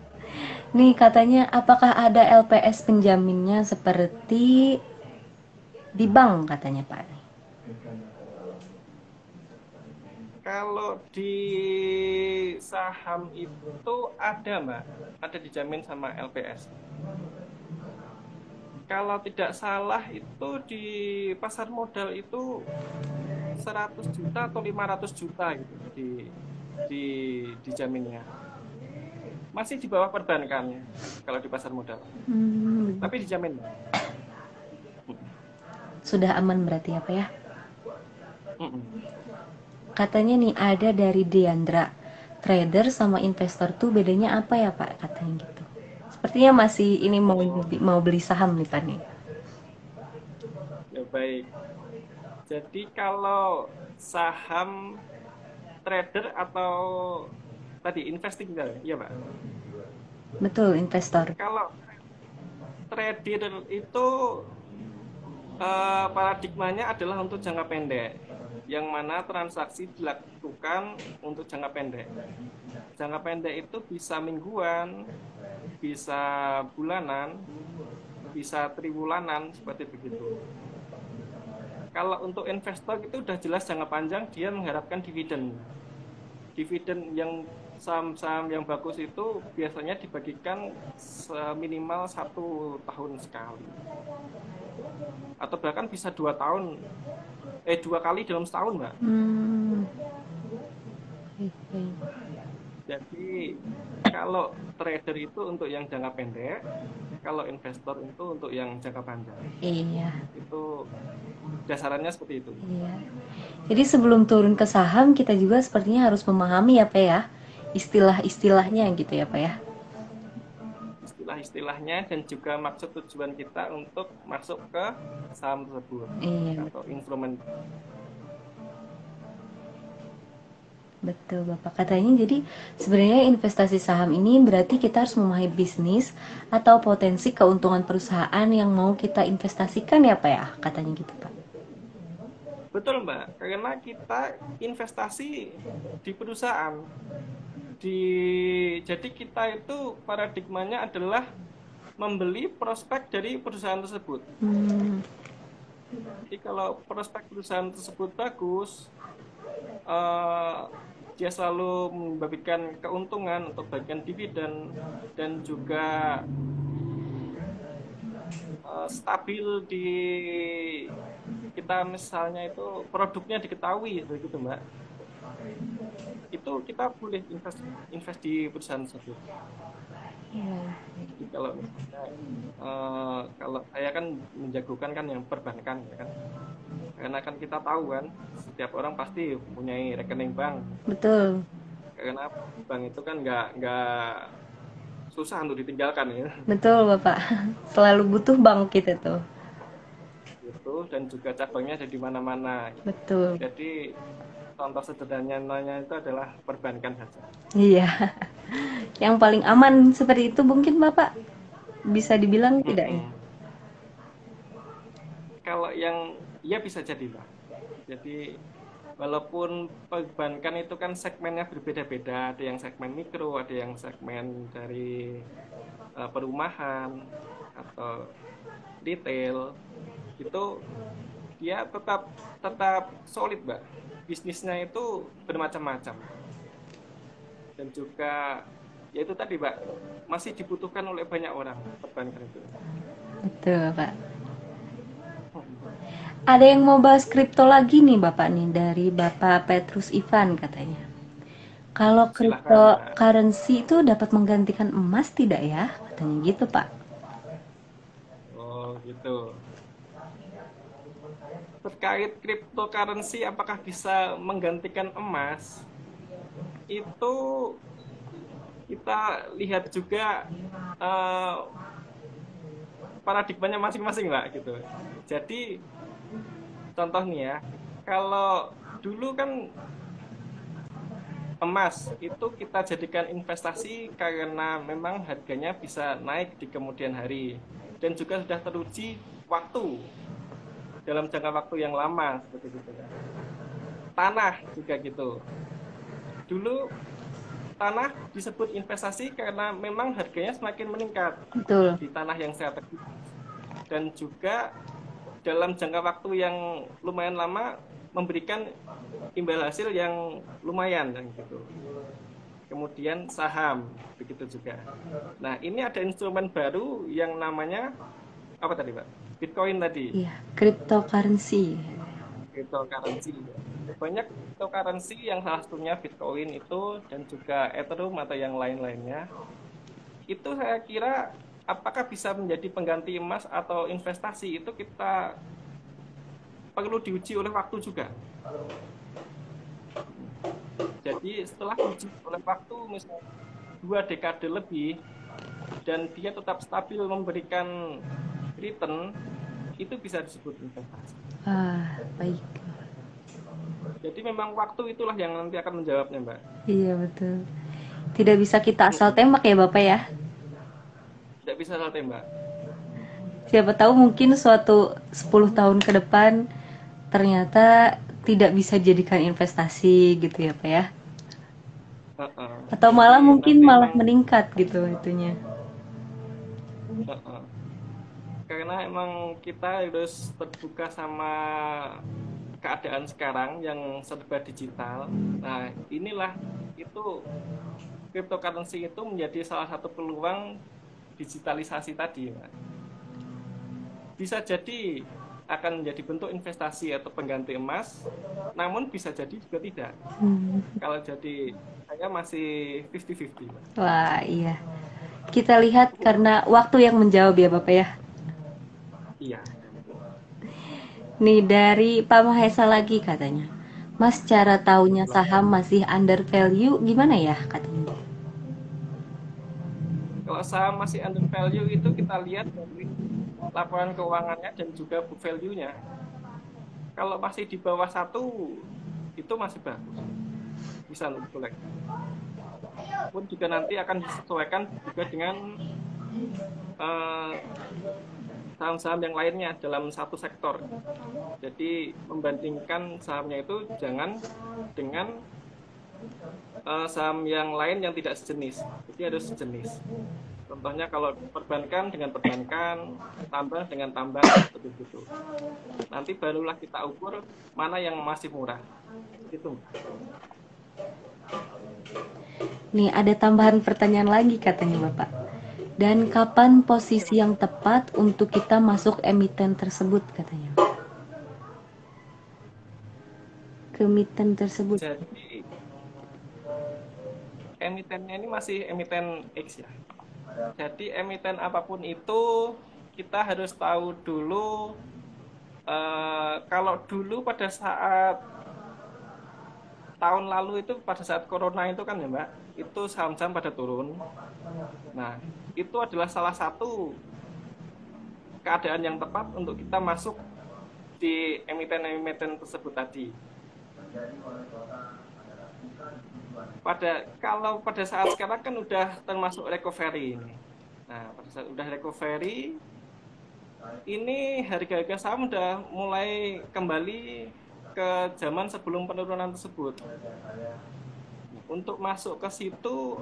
Nih katanya apakah ada LPS penjaminnya seperti di bank katanya Pak. Kalau di saham itu ada, Mbak. Ada dijamin sama LPS. Kalau tidak salah itu di pasar modal itu 100 juta atau 500 juta gitu di dijaminnya. Masih di bawah perbankan kalau di pasar modal. Tapi dijamin. Sudah aman berarti apa ya? Mm-mm. Katanya nih ada dari Diandra, trader sama investor tuh bedanya apa ya Pak? Katanya gitu. Sepertinya masih ini Oh, mau beli saham nih Pak nih. ya baik. Jadi kalau saham trader atau tadi investing kan? Iya, Pak. Betul, investor. Kalau trader itu paradigmanya adalah untuk jangka pendek, yang mana transaksi dilakukan untuk jangka pendek. Jangka pendek itu bisa mingguan, bisa bulanan, bisa triwulanan, seperti begitu. Kalau untuk investor itu udah jelas jangka panjang, dia mengharapkan dividen. Dividen yang saham-saham yang bagus itu biasanya dibagikan seminimal 1 tahun sekali, atau bahkan bisa 2 tahun, 2 kali dalam setahun, Mbak. Hmm, oke. Jadi kalau trader itu untuk yang jangka pendek, kalau investor itu untuk yang jangka panjang. Iya, Itu dasarannya seperti itu. iya. Jadi sebelum turun ke saham kita juga sepertinya harus memahami ya Pak ya, istilah-istilahnya gitu ya Pak ya. Istilah-istilahnya dan juga maksud tujuan kita untuk masuk ke saham tersebut Iya, atau instrumen. betul Bapak. Katanya jadi sebenarnya investasi saham ini berarti kita harus memahami bisnis atau potensi keuntungan perusahaan yang mau kita investasikan ya Pak ya, katanya gitu Pak. Betul, Mbak, karena kita investasi di perusahaan. Jadi kita itu paradigmanya adalah membeli prospek dari perusahaan tersebut. Hmm, Jadi kalau prospek perusahaan tersebut bagus, eh, dia selalu memberikan keuntungan untuk bagian dividen dan juga stabil di kita, misalnya itu produknya diketahui begitu, Mbak. Itu kita boleh invest invest di perusahaan tersebut. iya. Jadi kalau misalnya kalau saya kan menjagokan kan yang perbankan ya kan. Karena kan kita tahu kan setiap orang pasti punya rekening bank. Betul, Karena bank itu kan nggak susah untuk ditinggalkan ya. betul Bapak. Selalu butuh bank kita tuh. Gitu, dan juga cabangnya ada di mana-mana. Betul. Jadi contoh sederhananya itu adalah perbankan saja. Iya. Yang paling aman seperti itu mungkin Bapak bisa dibilang tidak ya? Mm-mm. Kalau yang ya bisa jadi, Pak. Jadi walaupun perbankan itu kan segmennya berbeda-beda, ada yang segmen mikro, ada yang segmen dari perumahan atau retail, itu dia tetap tetap solid, Mbak. Bisnisnya itu bermacam-macam dan juga ya itu tadi, Mbak, masih dibutuhkan oleh banyak orang perbankan itu. Betul Pak. Ada yang mau bahas kripto lagi nih Bapak nih dari Bapak Petrus Ivan katanya. Kalau Silahkan, Mbak. cryptocurrency itu dapat menggantikan emas tidak ya? Katanya gitu Pak. Oh, gitu. Terkait cryptocurrency apakah bisa menggantikan emas? Itu kita lihat juga eh, paradigmanya masing-masing, Mbak, gitu. Jadi contoh nih ya, kalau dulu kan emas itu kita jadikan investasi karena memang harganya bisa naik di kemudian hari dan juga sudah teruji waktu dalam jangka waktu yang lama seperti itu. Tanah juga gitu. Dulu tanah disebut investasi karena memang harganya semakin meningkat Betul. di tanah yang strategis dan juga dalam jangka waktu yang lumayan lama memberikan imbal hasil yang lumayan dan gitu. Kemudian saham begitu juga. Nah, ini ada instrumen baru yang namanya apa tadi, Pak? Bitcoin tadi, Iya, cryptocurrency. cryptocurrency. Banyak cryptocurrency yang salah satunya Bitcoin itu dan juga Ethereum atau yang lain-lainnya. Itu saya kira apakah bisa menjadi pengganti emas atau investasi itu kita perlu diuji oleh waktu juga. Jadi setelah uji oleh waktu misalnya 2 dekade lebih dan dia tetap stabil memberikan return, itu bisa disebut investasi. Ah, baik. Jadi memang waktu itulah yang nanti akan menjawabnya, Mbak. Iya, betul. Tidak bisa kita asal Mm-mm. tembak ya, Bapak ya. Tidak bisa salah tembak. Siapa tahu mungkin suatu 10 tahun ke depan ternyata tidak bisa dijadikan investasi gitu ya, Pak ya. Uh-uh. Atau Jadi malah mungkin nanti malah emang meningkat gitu itunya. uh-uh. Karena emang kita harus terbuka sama keadaan sekarang yang serba digital. Nah, inilah itu cryptocurrency itu menjadi salah satu peluang digitalisasi tadi, Mbak. Bisa jadi akan menjadi bentuk investasi atau pengganti emas, namun bisa jadi juga tidak. Hmm. Kalau jadi saya masih 50-50, Mbak. Wah, iya. Kita lihat karena waktu yang menjawab ya, Bapak ya. Iya. Nih dari Pak Mahesa lagi katanya. Mas, cara taunya Loh, saham masih under value gimana ya katanya? kalau saham masih under value itu kita lihat dari laporan keuangannya dan juga book value-nya. Kalau masih di bawah 1, itu masih bagus. Bisa untuk koleksi. Pun juga nanti akan disesuaikan juga dengan eh, saham-saham yang lainnya dalam satu sektor. Jadi membandingkan sahamnya itu jangan dengan saham yang lain yang tidak sejenis. Jadi harus sejenis. Contohnya kalau perbankan dengan perbankan, tambang dengan tambang, seperti itu. Nanti barulah kita ukur mana yang masih murah. Itu. Nih ada tambahan pertanyaan lagi katanya Bapak. Dan kapan posisi yang tepat untuk kita masuk emiten tersebut katanya? Ke emiten tersebut. Jadi emitennya ini masih emiten X ya. Jadi emiten apapun itu kita harus tahu dulu. Kalau dulu pada saat tahun lalu itu pada saat corona itu kan ya Mbak, itu saham-saham pada turun. Nah, itu adalah salah satu keadaan yang tepat untuk kita masuk di emiten-emiten tersebut tadi. Kalau pada saat sekarang kan udah termasuk recovery ini. Nah, pada saat udah recovery, ini harga-harga saham udah mulai kembali ke zaman sebelum penurunan tersebut. Untuk masuk ke situ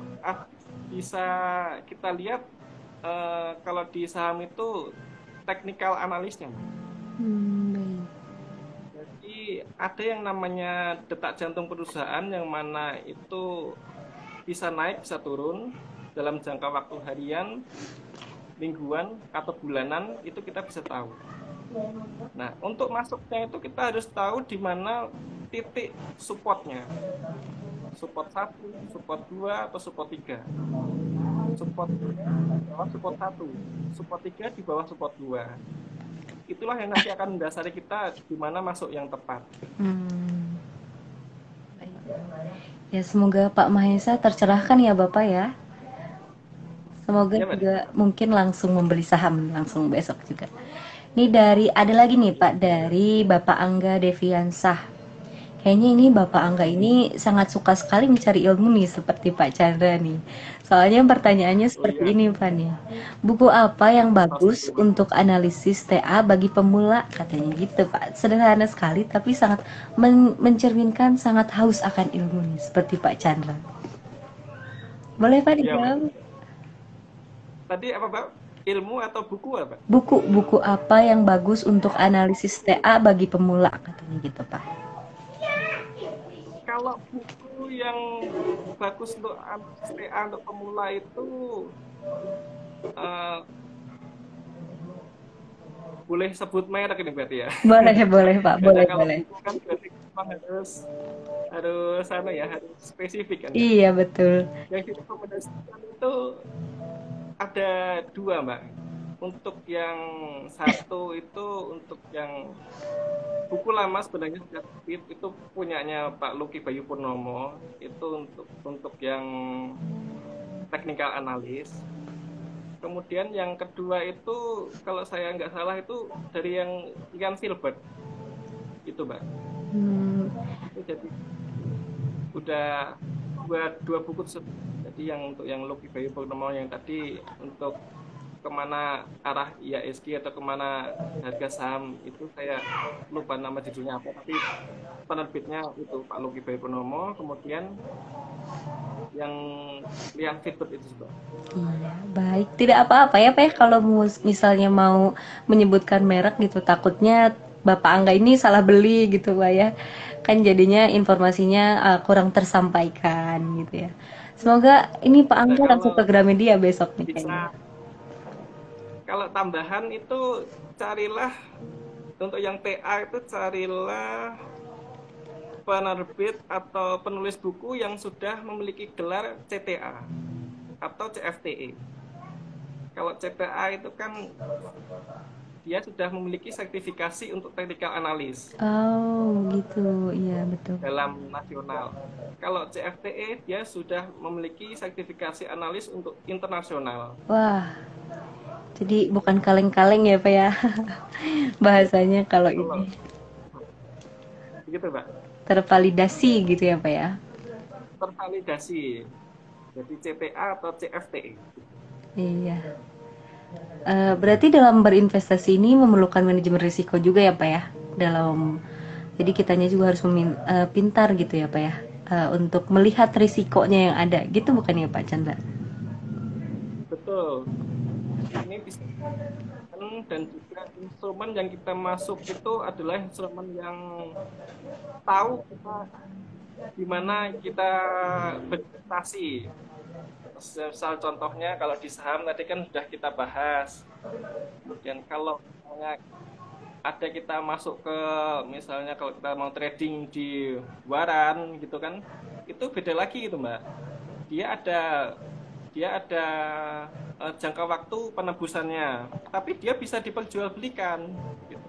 bisa kita lihat kalau di saham itu technical analisnya. Baik. Jadi ada yang namanya detak jantung perusahaan yang mana itu bisa naik, bisa turun dalam jangka waktu harian, mingguan, atau bulanan, itu kita bisa tahu. Nah, untuk masuknya itu kita harus tahu di mana titik supportnya. Support 1, support 2, atau support 3. Support 3 di bawah support 1, support 3 di bawah support 2. Itulah yang nanti akan mendasari kita di mana masuk yang tepat. Baik. Ya semoga Pak Mahesa tercerahkan ya Bapak ya. Semoga Ya, Mbak. juga mungkin langsung membeli saham langsung besok juga. Ini dari ada lagi nih Pak dari Bapak Angga Deviansah. Kayaknya ini Bapak Angga ini sangat suka sekali mencari ilmu nih seperti Pak Chandra nih. Soalnya pertanyaannya Oh seperti iya, ini Pak nih. Buku apa yang bagus pasti. untuk analisis TA bagi pemula? Katanya gitu Pak. Sederhana sekali tapi sangat mencerminkan sangat haus akan ilmu nih seperti Pak Chandra. Boleh Pak Iya, Mbak. dijawab? Tadi apa, Mbak? Ilmu atau buku apa? Buku-buku apa yang bagus untuk analisis TA bagi pemula? Katanya gitu Pak. Kalau buku yang bagus untuk TA untuk pemula itu eh, boleh sebut merek ini berarti ya. Boleh, boleh Pak. Karena Boleh, kalau boleh. buku kan berarti memang harus sana ya, harus spesifik kan ya. Iya, betul. Yang direkomendasikan itu ada 2, Mbak. untuk yang satu itu untuk yang buku lama sebenarnya sudah terbit, itu punyanya Pak Luki Bayu Purnomo, itu untuk yang technical analis. Kemudian yang kedua itu kalau saya nggak salah itu dari yang Ian Filbert itu Mbak. Itu jadi udah dua buku tersebut. Jadi yang untuk yang Luki Bayu Purnomo yang tadi untuk kemana arah IHSG atau kemana harga saham itu saya lupa nama judulnya apa, tapi penerbitnya itu Pak Luki Bayu Purnomo. Kemudian yang Liang Fitbit itu juga. Iya, baik. Tidak apa-apa ya, Pak, ya, kalau misalnya mau menyebutkan merek gitu, takutnya Bapak Angga ini salah beli gitu, Pak ya. Kan jadinya informasinya kurang tersampaikan gitu ya. Semoga ini Pak Nah, Angga langsung ke Gramedia besok nih kayaknya. bisa kalau tambahan itu carilah untuk yang TA itu carilah penerbit atau penulis buku yang sudah memiliki gelar CTA atau CFTE. Kalau CTA itu kan dia sudah memiliki sertifikasi untuk technical analis Oh, gitu. Iya, betul. dalam nasional. Kalau CFTE dia sudah memiliki sertifikasi analis untuk internasional. Wah, jadi bukan kaleng-kaleng ya, Pak ya. Bahasanya kalau Kalau ini begitu, Mbak, tervalidasi gitu ya, Pak ya. tervalidasi. Jadi CTA atau CFTE. Iya. Berarti dalam berinvestasi ini memerlukan manajemen risiko juga ya Pak ya? Jadi kitanya juga harus pintar gitu ya Pak ya? Untuk melihat risikonya yang ada, gitu bukan ya Pak Chandra? Betul. Ini bisa dan juga instrumen yang kita masuk itu adalah instrumen yang tahu kita di mana kita berinvestasi. Misal contohnya kalau di saham tadi kan sudah kita bahas. Kemudian kalau misalnya ada kita masuk ke misalnya kalau kita mau trading di waran gitu kan, itu beda lagi gitu Mbak. Dia ada jangka waktu penebusannya, tapi dia bisa diperjualbelikan gitu.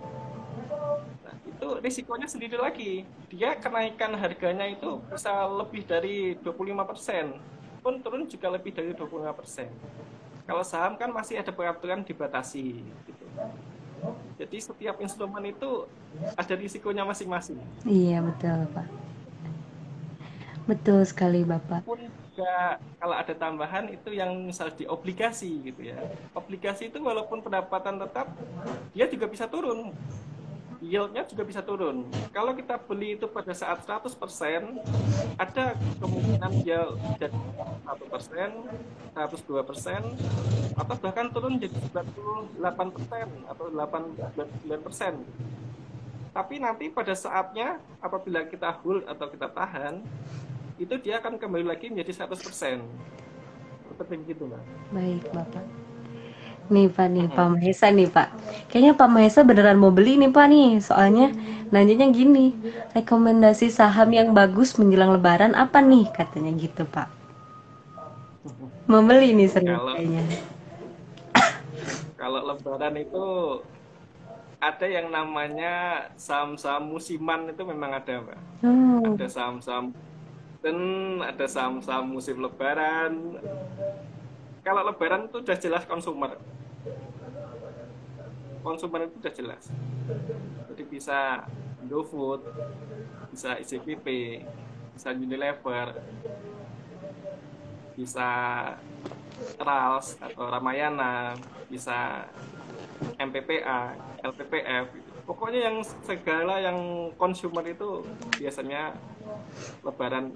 Nah, itu risikonya sendiri lagi. Dia kenaikan harganya itu bisa lebih dari 25%, pun turun juga lebih dari 25%. Kalau saham kan masih ada peraturan dibatasi gitu. Jadi setiap instrumen itu ada risikonya masing-masing. Iya betul Pak. Betul sekali Bapak. Pun juga kalau ada tambahan itu yang misal di obligasi gitu ya. Obligasi itu walaupun pendapatan tetap, dia juga bisa turun. Yield-nya juga bisa turun. Kalau kita beli itu pada saat 100%, ada kemungkinan dia jadi 1%, 102%, atau bahkan turun jadi 98% atau 89%. Tapi nanti pada saatnya, apabila kita hold atau kita tahan, itu dia akan kembali lagi menjadi 100%. Seperti gitu, Mbak. Baik Bapak. Nih Pak Mahesa nih Pak. Kayaknya Pak Mahesa beneran mau beli nih Pak nih. Soalnya nanyanya gini, rekomendasi saham yang bagus menjelang Lebaran apa nih? Katanya gitu Pak. Mau beli nih serius Kalau kayaknya. kalau Lebaran itu ada yang namanya saham-saham musiman itu memang ada, Mbak. Oh, Ada saham-saham dan ada saham-saham musim Lebaran. Kalau Lebaran itu sudah jelas konsumer. Konsumer itu sudah jelas. Jadi bisa GoFood, bisa ICBP, bisa Unilever, bisa Rals atau Ramayana, bisa MPPA, LPPF. Pokoknya yang segala yang konsumer itu biasanya Lebaran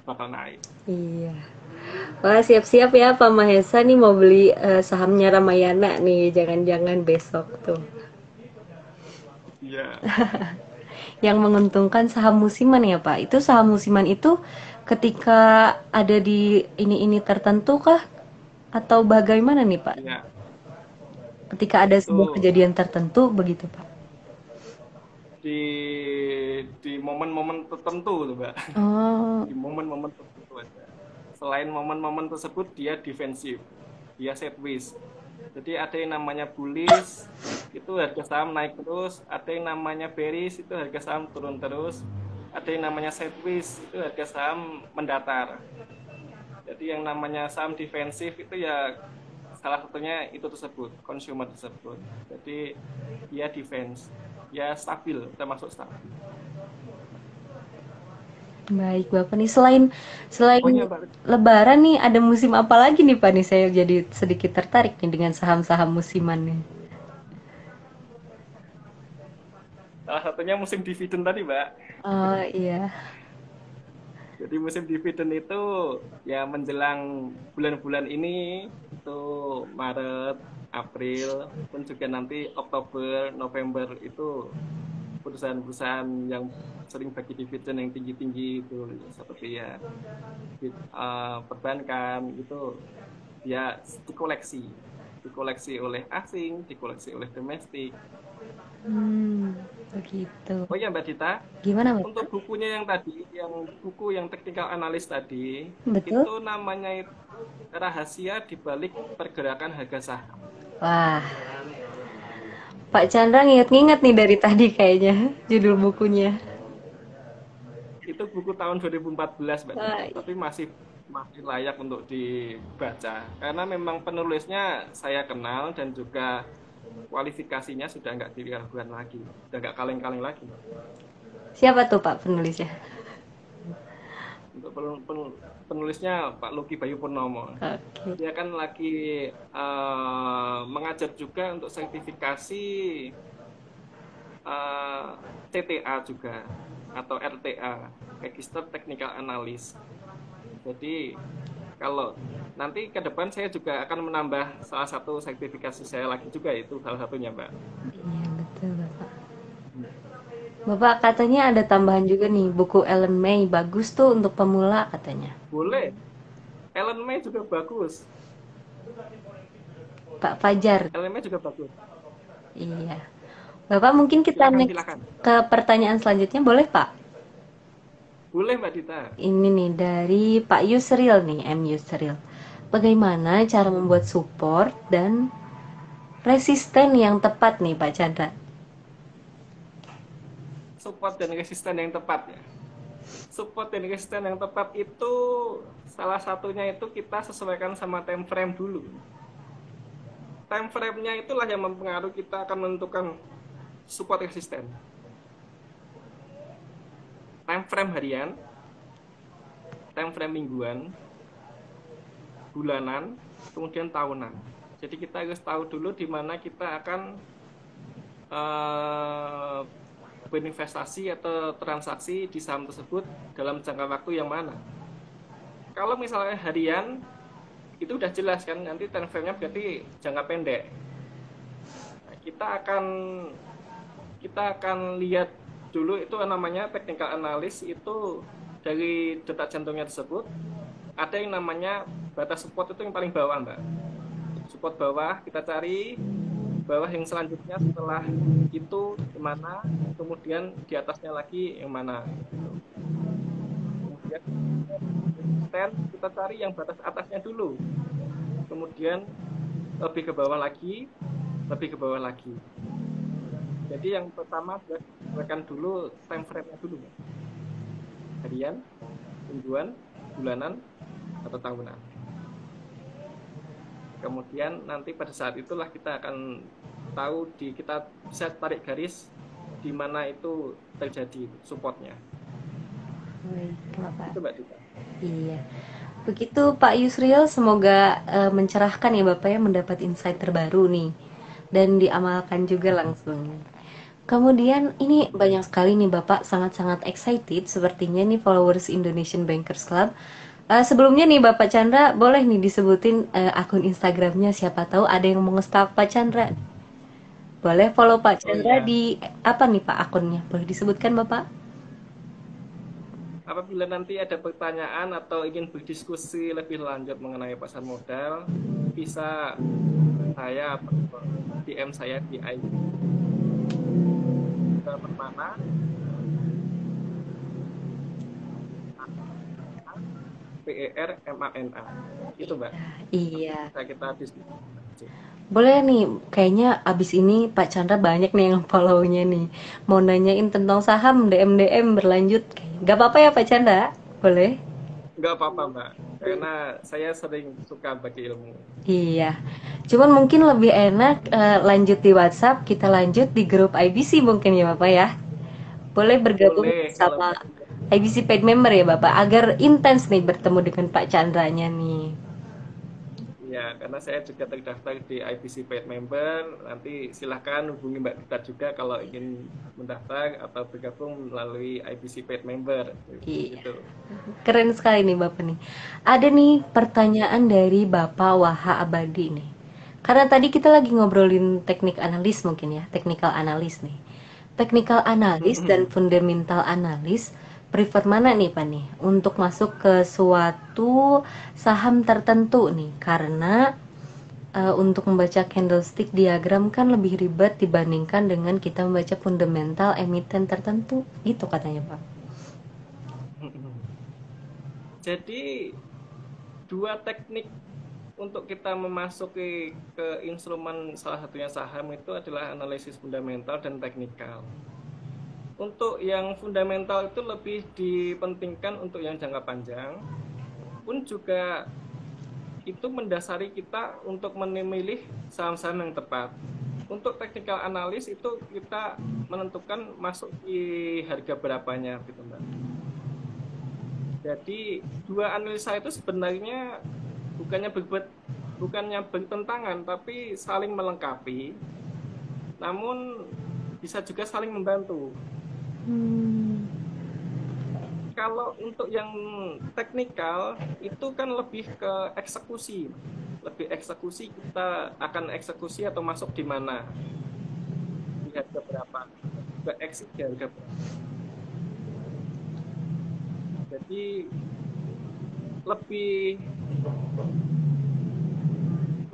bakal naik. iya. Wah, siap-siap ya Pak Mahesa nih mau beli sahamnya Ramayana nih, jangan-jangan besok tuh. Iya, Yang menguntungkan saham musiman ya Pak. Itu saham musiman itu ketika ada di ini tertentu kah? Atau bagaimana nih Pak? iya. Ketika ada Itu sebuah kejadian tertentu begitu Pak. di di momen-momen tertentu tuh, Mbak. Oh, Di momen-momen tertentu aja. Selain momen-momen tersebut dia defensif, dia sideways. Jadi ada yang namanya bullish, itu harga saham naik terus. Ada yang namanya bearish, itu harga saham turun terus. Ada yang namanya sideways, itu harga saham mendatar. Jadi yang namanya saham defensif itu ya salah satunya itu tersebut, consumer tersebut. Jadi dia defense, ya stabil, termasuk stabil. Baik Bapak nih, selain selain Oh iya Mbak, Lebaran nih ada musim apa lagi nih Pak nih, saya jadi sedikit tertarik nih dengan saham-saham musiman nih. salah satunya musim dividen tadi Mbak. Oh iya. Jadi musim dividen itu ya menjelang bulan-bulan ini itu Maret, April, pun juga nanti Oktober, November itu perusahaan-perusahaan yang sering bagi dividen yang tinggi-tinggi itu seperti ya perbankan itu dia dikoleksi, dikoleksi oleh asing, dikoleksi oleh domestik. Hmm, begitu. Oh ya Mbak Dita, Gimana untuk Bapak? bukunya yang tadi, yang buku yang technical analyst tadi, Betul? itu namanya itu rahasia di balik pergerakan harga saham. Wah, Pak Chandra nginget-nginget nih dari tadi kayaknya judul bukunya. Itu buku tahun 2014 Mbak Dita, Wah, tapi masih masih layak untuk dibaca karena memang penulisnya saya kenal dan juga kualifikasinya sudah nggak diragukan lagi, sudah nggak kaleng-kaleng lagi. siapa tuh Pak penulisnya? Untuk penulisnya Pak Luki Bayu Purnomo. Oke. Dia kan lagi mengajar juga untuk sertifikasi eh, CTA juga atau RTA, Register Technical Analyst. Jadi kalau nanti ke depan saya juga akan menambah salah satu sertifikasi saya lagi juga itu salah satunya Mbak. Iya, betul Bapak. Bapak katanya ada tambahan juga nih, buku Ellen May bagus tuh untuk pemula katanya. Boleh, Ellen May juga bagus. Pak Fajar. Ellen May juga bagus. Iya. Bapak mungkin kita Silakan next silakan. ke pertanyaan selanjutnya boleh Pak? Boleh Mbak Dita. Ini nih dari Pak Yusril nih, M Yusril. Bagaimana cara membuat support dan resisten yang tepat nih Pak Chandra? Support dan resisten yang tepat ya. Support dan resisten yang tepat itu salah satunya itu kita sesuaikan sama time frame dulu. Time frame-nya itulah yang mempengaruhi kita akan menentukan support resisten. Time frame harian, time frame mingguan, bulanan, kemudian tahunan. Jadi kita harus tahu dulu di mana kita akan eh, berinvestasi atau transaksi di saham tersebut dalam jangka waktu yang mana. Kalau misalnya harian, itu udah jelas kan, nanti time frame-nya berarti jangka pendek. Nah, kita akan lihat dulu itu namanya technical analysis itu dari detak jantungnya tersebut ada yang namanya batas support itu yang paling bawah Mbak. Support bawah kita cari, bawah yang selanjutnya setelah itu di mana, kemudian di atasnya lagi yang mana gitu. Kemudian resisten kita cari yang batas atasnya dulu, kemudian lebih ke bawah lagi, lebih ke bawah lagi. Jadi yang pertama berikan dulu time frame-nya dulu, harian, mingguan, bulanan, atau tahunan. Kemudian nanti pada saat itulah kita akan tahu kita bisa tarik garis di mana itu terjadi supportnya. Baik, Bapak. Itu Mbak Dita. Iya. Begitu Pak Yusril, semoga mencerahkan ya Bapak ya mendapat insight terbaru nih dan diamalkan juga langsung. Kemudian ini banyak sekali nih Bapak sangat-sangat excited sepertinya nih followers Indonesian Bankers Club. Sebelumnya nih Bapak Chandra boleh nih disebutin akun Instagramnya siapa tahu ada yang mau nge-stalk Pak Chandra. Boleh follow Pak Oh Chandra iya, di apa nih Pak akunnya? Boleh disebutkan Bapak? apabila nanti ada pertanyaan atau ingin berdiskusi lebih lanjut mengenai pasar modal, bisa saya atau DM saya di IG Permana, PERMANA. Itu Mbak. Nanti Iya. bisa kita diskusi. Boleh nih, kayaknya abis ini Pak Chandra banyak nih yang follow-nya nih. Mau nanyain tentang saham, DM-DM berlanjut. Gak apa-apa ya Pak Chandra? Boleh? Nggak apa-apa, Mbak. Karena saya sering suka bagi ilmu. Iya. Cuman mungkin lebih enak lanjut di WhatsApp, kita lanjut di grup IBC mungkin ya Bapak ya. Boleh bergabung Boleh kalau sama IBC Paid Member ya Bapak, agar intens nih bertemu dengan Pak Chandranya nih. ya, karena saya juga terdaftar di IBC Paid Member. Nanti silahkan hubungi Mbak Dita juga kalau ingin mendaftar atau bergabung melalui IBC Paid Member. Iya. Gitu. Keren sekali nih Bapak nih. Ada nih pertanyaan dari Bapak Waha Abadi nih. Karena tadi kita lagi ngobrolin teknik analis mungkin ya, technical analis nih. Technical analis dan fundamental analis prefer mana nih Pak nih untuk masuk ke suatu saham tertentu nih? Karena untuk membaca candlestick diagram kan lebih ribet dibandingkan dengan kita membaca fundamental emiten tertentu gitu katanya Pak. Jadi dua teknik untuk kita memasuki ke instrumen salah satunya saham itu adalah analisis fundamental dan teknikal. Untuk yang fundamental itu lebih dipentingkan untuk yang jangka panjang, pun juga itu mendasari kita untuk memilih saham-saham yang tepat. Untuk technical analis itu kita menentukan masuk di harga berapanya gitu Mbak. Jadi dua analisa itu sebenarnya bukannya bertentangan tapi saling melengkapi, namun bisa juga saling membantu. Hmm. Kalau untuk yang teknikal itu kan lebih ke eksekusi, lebih eksekusi kita akan eksekusi atau masuk di mana, di harga berapa, juga exit di harga berapa. Jadi lebih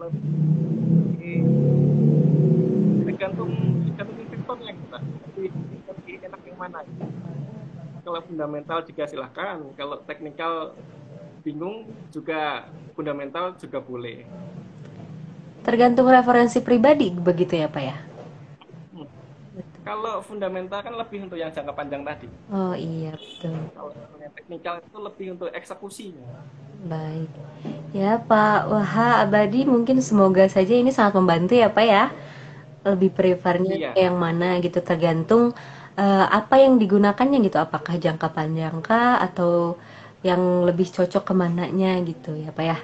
lebih tergantung tergantung investornya kita. Lebih enak yang mana? Kalau fundamental juga silahkan, kalau teknikal bingung juga fundamental juga boleh. Tergantung referensi pribadi begitu ya Pak ya? Hmm. Kalau fundamental kan lebih untuk yang jangka panjang tadi. Oh iya betul. Kalau yang teknikal itu lebih untuk eksekusinya. Baik. Ya Pak Waha Abadi mungkin semoga saja ini sangat membantu ya Pak ya. Lebih prefernya Iya, yang mana gitu tergantung apa yang digunakannya gitu. Apakah jangka panjang kah atau yang lebih cocok kemananya gitu ya Pak ya.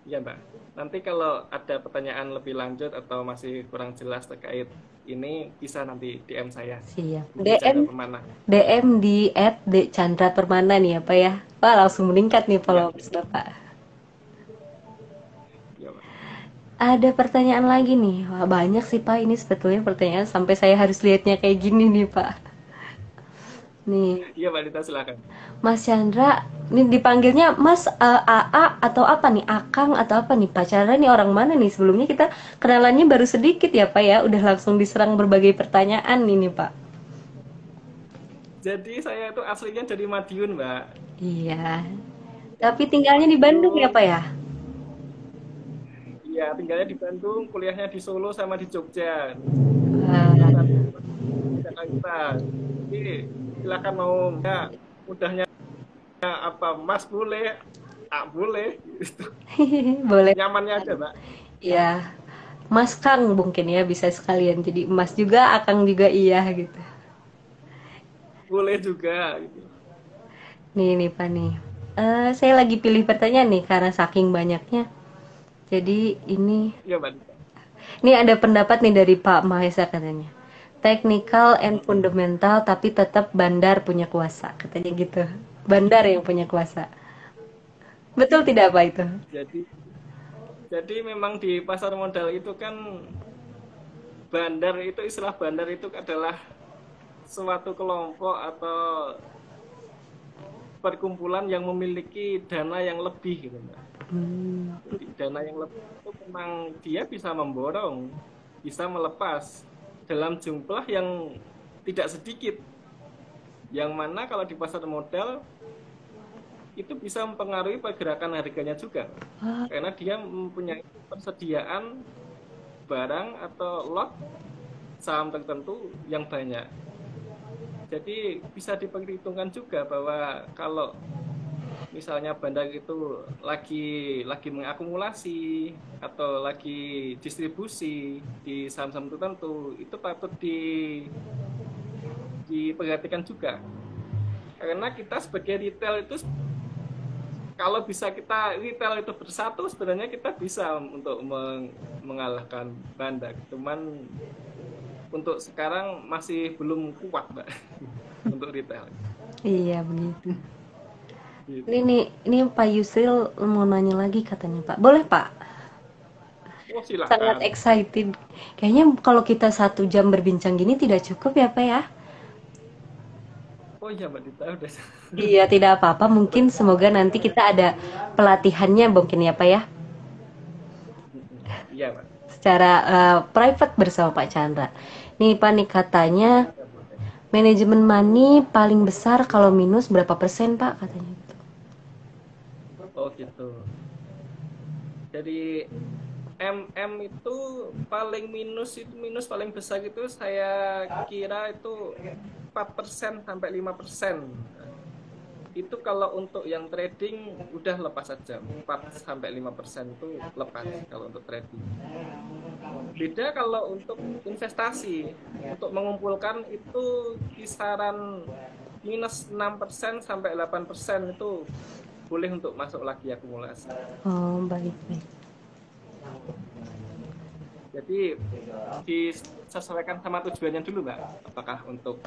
iya Mbak. Nanti kalau ada pertanyaan lebih lanjut atau masih kurang jelas terkait ini, bisa nanti DM saya Siap. di DM Chandra Permana. DM di @Chandra nih ya Pak ya. Wah langsung meningkat nih Ya, followers Bapak. iya Mbak. Ada pertanyaan lagi nih. Wah, banyak sih Pak ini sebetulnya pertanyaan sampai saya harus lihatnya kayak gini nih Pak. Nih, Iya Mbak Dita, silakan. Mas Chandra, ini dipanggilnya Mas AA atau apa nih? Akang atau apa nih? Pak Chandra nih orang mana nih? Sebelumnya kita kenalannya baru sedikit ya Pak ya. Udah langsung diserang berbagai pertanyaan ini Pak. Jadi saya itu aslinya dari Madiun Mbak. Iya. Tapi Dari tinggalnya di Bandung ya Madiun. Pak ya? Iya, tinggalnya di Bandung, kuliahnya di Solo sama di Jogja. Nah, Wah, saat ini di Jakarta. Jadi silakan mau ya, mudahnya apa Mas boleh, tak boleh, gitu. boleh. Nyamannya aja Mbak. Ya, Mas Kang mungkin ya bisa sekalian. Jadi Mas juga, Akang juga iya gitu. Boleh juga. Gitu. Nih Pak nih. Saya lagi pilih pertanyaan nih karena saking banyaknya. Jadi Iya Mbak Dita. ini ada pendapat nih dari Pak Mahesa katanya. Technical and fundamental tapi tetap bandar punya kuasa katanya gitu. Bandar yang punya kuasa. Betul tidak Pak itu? Jadi jadi memang di pasar modal itu kan bandar itu istilah bandar itu adalah suatu kelompok atau perkumpulan yang memiliki dana yang lebih gitu Mbak. Hmm, Jadi dana yang lebih itu memang dia bisa memborong, bisa melepas dalam jumlah yang tidak sedikit. Yang mana kalau di pasar modal itu bisa mempengaruhi pergerakan harganya juga, Ah, karena dia mempunyai persediaan barang atau lot saham tertentu yang banyak. Jadi bisa diperhitungkan juga bahwa kalau misalnya bandar itu lagi mengakumulasi atau lagi distribusi di saham-saham tertentu, itu patut diperhatikan juga. Karena kita sebagai retail itu, kalau bisa kita retail itu bersatu, sebenarnya kita bisa untuk mengalahkan bandar. Cuman untuk sekarang masih belum kuat, Mbak, untuk retail. iya begitu. Ini Gitu. nih, ini Pak Yusril mau nanya lagi katanya Pak. Boleh Pak? Oh, Sangat silahkan. excited. Kayaknya kalau kita 1 jam berbincang gini tidak cukup ya Pak ya? Oh iya, Mbak Dita, udah. Iya, tidak apa-apa. Mungkin semoga nanti kita ada pelatihannya mungkin ya Pak ya? Iya, Mbak. Secara private bersama Pak Chandra. Nih Pak nih katanya Boleh, boleh. manajemen money paling besar kalau minus berapa persen Pak katanya gitu. Oh gitu. Jadi MM itu paling minus, itu minus paling besar itu saya kira itu 4% sampai 5%. Itu kalau untuk yang trading udah lepas saja. 4 sampai 5% itu lepas kalau untuk trading. Beda kalau untuk investasi. Untuk mengumpulkan itu kisaran minus 6% sampai 8% itu boleh untuk masuk lagi akumulasi. Oh, baik baik. Jadi disesuaikan sama tujuannya dulu, Mbak. Apakah untuk